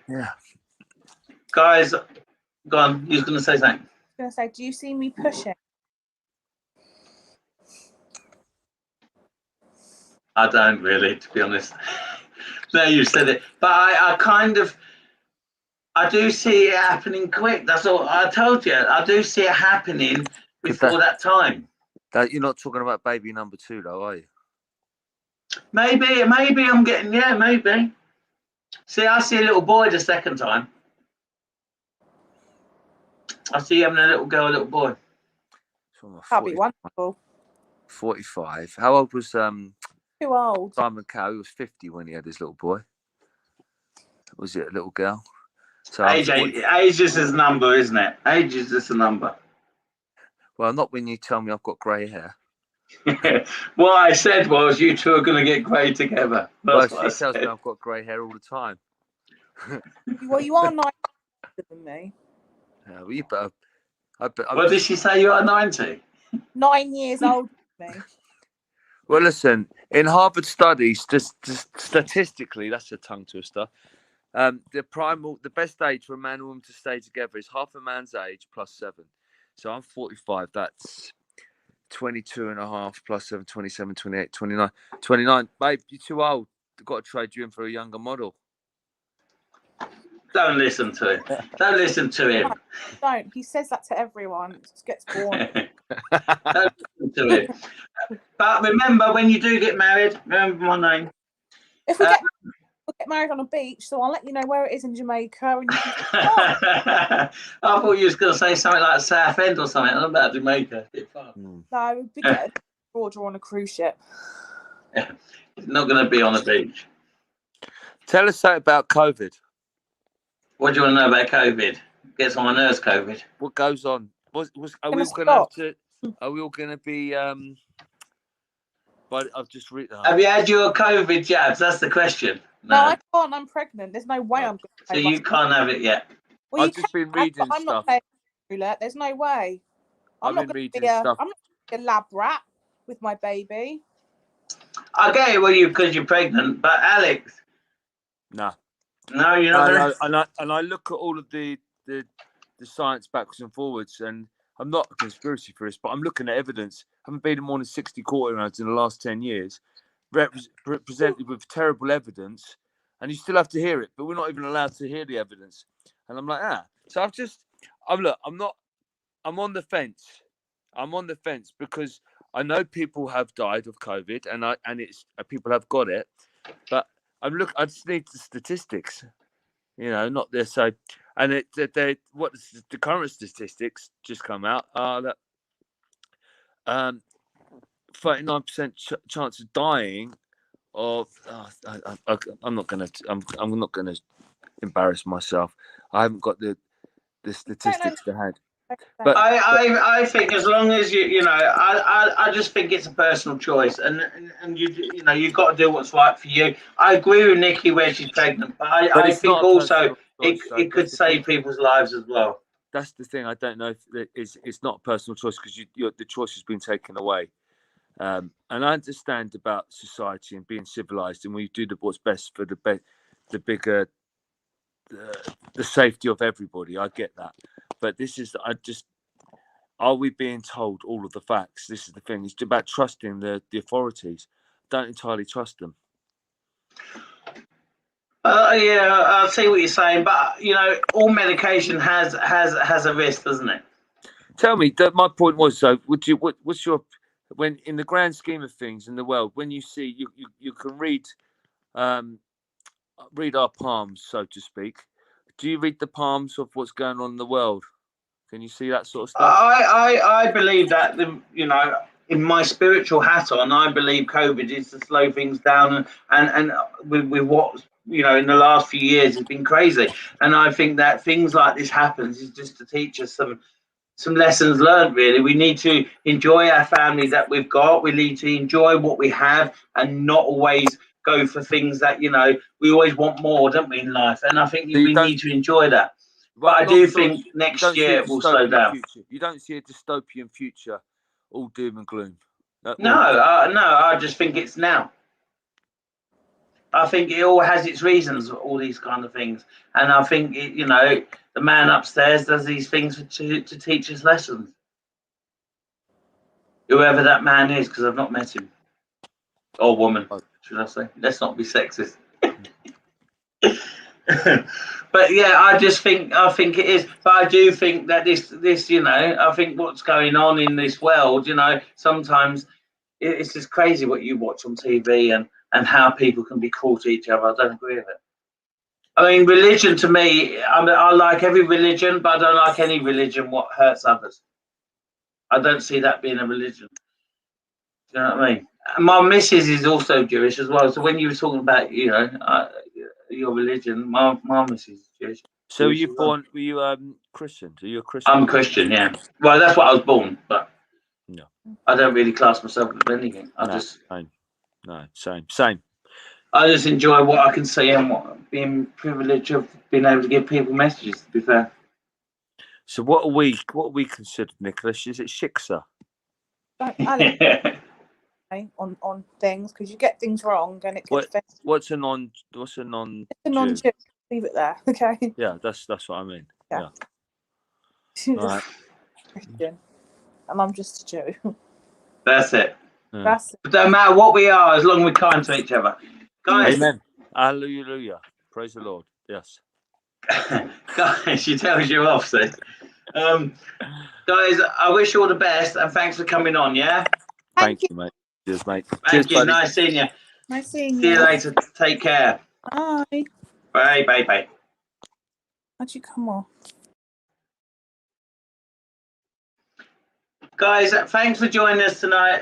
Yeah. Guys, go on. You was going to say something. I was going to say, do you see me pushing? I don't really, to be honest. No, you said it, but I do see it happening quick. That's all I told you. I do see it happening before that time. That you're not talking about baby number 2, though, are you? Maybe I'm getting maybe. See, I see a little boy the second time. I see you having a little girl, a little boy. That'd be wonderful. 45. How old was Too old. Simon Cowell? He was 50 when he had his little boy. Was it a little girl? So age is just a number, isn't it? Age is just a number. Well, not when you tell me I've got grey hair. What I said was you two are going to get grey together. That's well, she tells me I've got grey hair all the time. Well, you are 9 older than me. Well, you better. What did she say? You are 90? 9 years older than me. Well, listen, in Harvard studies, just statistically, that's a tongue twister. The best age for a man and woman to stay together is half a man's age plus 7. So I'm 45. That's 22 and a half plus 7, 27, 28, 29. 29. Babe, you're too old. I've got to trade you in for a younger model. Don't listen to him. Don't listen to him. Don't. He says that to everyone. It just gets boring. Don't listen to him. But remember, when you do get married, remember my name. If we we'll get married on a beach, so I'll let you know where it is in Jamaica. And you can I thought you was going to say something like Southend or something. I'm about Jamaica. No, we get a order on a cruise ship. Yeah. It's not going to be on a beach. Tell us something about COVID. What do you want to know about COVID? Gets on my nerves, COVID. What goes on? Are we all going to be? But I've just read. Have you had your COVID jabs? That's the question. No, I can't. I'm pregnant. There's no way I'm going to. So you can't have it yet. Well, I've just been reading I'm stuff. not paying roulette. There's no way. I'm not going to be a lab rat with my baby. I get it, because you're pregnant, but Alex. No, you're not. And I look at all of the science backwards and forwards, and I'm not a conspiracy theorist, but I'm looking at evidence. I haven't been in more than 60 court rounds in the last 10 years, presented with terrible evidence, and you still have to hear it, but we're not even allowed to hear the evidence. And I'm like, So I'm on the fence. I'm on the fence because I know people have died of COVID, and it's people have got it, but I just need the statistics, not this. So, and the current statistics just come out are that 39% chance of dying of. I'm not gonna embarrass myself. I haven't got the statistics to hand. But I think as long as I just think it's a personal choice, and you've got to do what's right for you. I agree with Nikki where she's pregnant, but I think also it could save people's lives as well. That's the thing. I don't know if it's not a personal choice because the choice has been taken away. And I understand about society and being civilized, and we do what's best for the bigger, the safety of everybody. I get that, but are we being told all of the facts? This is the thing. It's about trusting the authorities. Don't entirely trust them. Yeah, I see what you're saying, but all medication has a risk, doesn't it? Tell me. My point was, what's your, when in the grand scheme of things in the world, when you see you can read our palms, so to speak. Do you read the palms of what's going on in the world? Can you see that sort of stuff? I believe that in my spiritual hat on, I believe COVID is to slow things down, and with what in the last few years has been crazy, and I think that things like this happens is just to teach us some lessons learned. Really, we need to enjoy our family that we've got. We need to enjoy what we have, and not always go for things that we always want more, don't we, in life? And I think we need to enjoy that. But I do think next year it will slow down. You don't see a dystopian future, all doom and gloom. No, I just think it's now. I think it all has its reasons, all these kind of things. And I think, the man upstairs does these things to teach us lessons. Whoever that man is, because I've not met him. Or woman, should I say? Let's not be sexist. But yeah, I think it is. But I do think that this, I think what's going on in this world, sometimes it's just crazy what you watch on TV and how people can be cruel to each other. I don't agree with it. I mean, religion to me, I like every religion, but I don't like any religion what hurts others. I don't see that being a religion. Do you know what I mean? My missus is also Jewish as well. So when you were talking about, your religion, my missus is Jewish. So were you Christian? Are you a Christian? I'm Christian, yeah. Well, that's what I was born, but no, I don't really class myself as anything. Same. I just enjoy what I can see and being privileged of being able to give people messages, to be fair. So what are we considered, Nicholas? Is it shiksa? on things, because you get things wrong and it gets what's a non it's a non-Jew. Leave it there, okay? Yeah, that's what I mean. Yeah. Right. Christian, and I'm just a Jew. That's it. Yeah. That's it. It don't matter what we are, as long as we're kind to each other, guys. Amen. Hallelujah. Praise the Lord. Yes. Guys, she tells you off, so. Guys, I wish you all the best and thanks for coming on, yeah? Thank you, mate. Cheers, mate. Thank you. Buddy. Nice seeing you. Nice seeing See you you. later. Take care. Bye. Bye, bye, bye. How'd you come off? Guys, thanks for joining us tonight.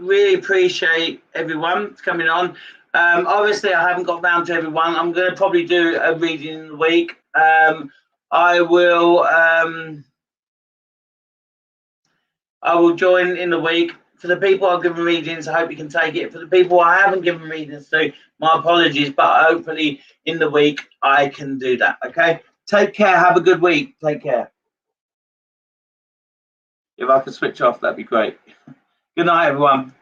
Really appreciate everyone coming on. Obviously, I haven't got round to everyone. I'm going to probably do a reading in the week. I will join in the week. For the people I've given readings, I hope you can take it. For the people I haven't given readings to, my apologies, but hopefully in the week I can do that. Okay? Take care. Have a good week. Take care. If I could switch off, that'd be great. Good night, everyone.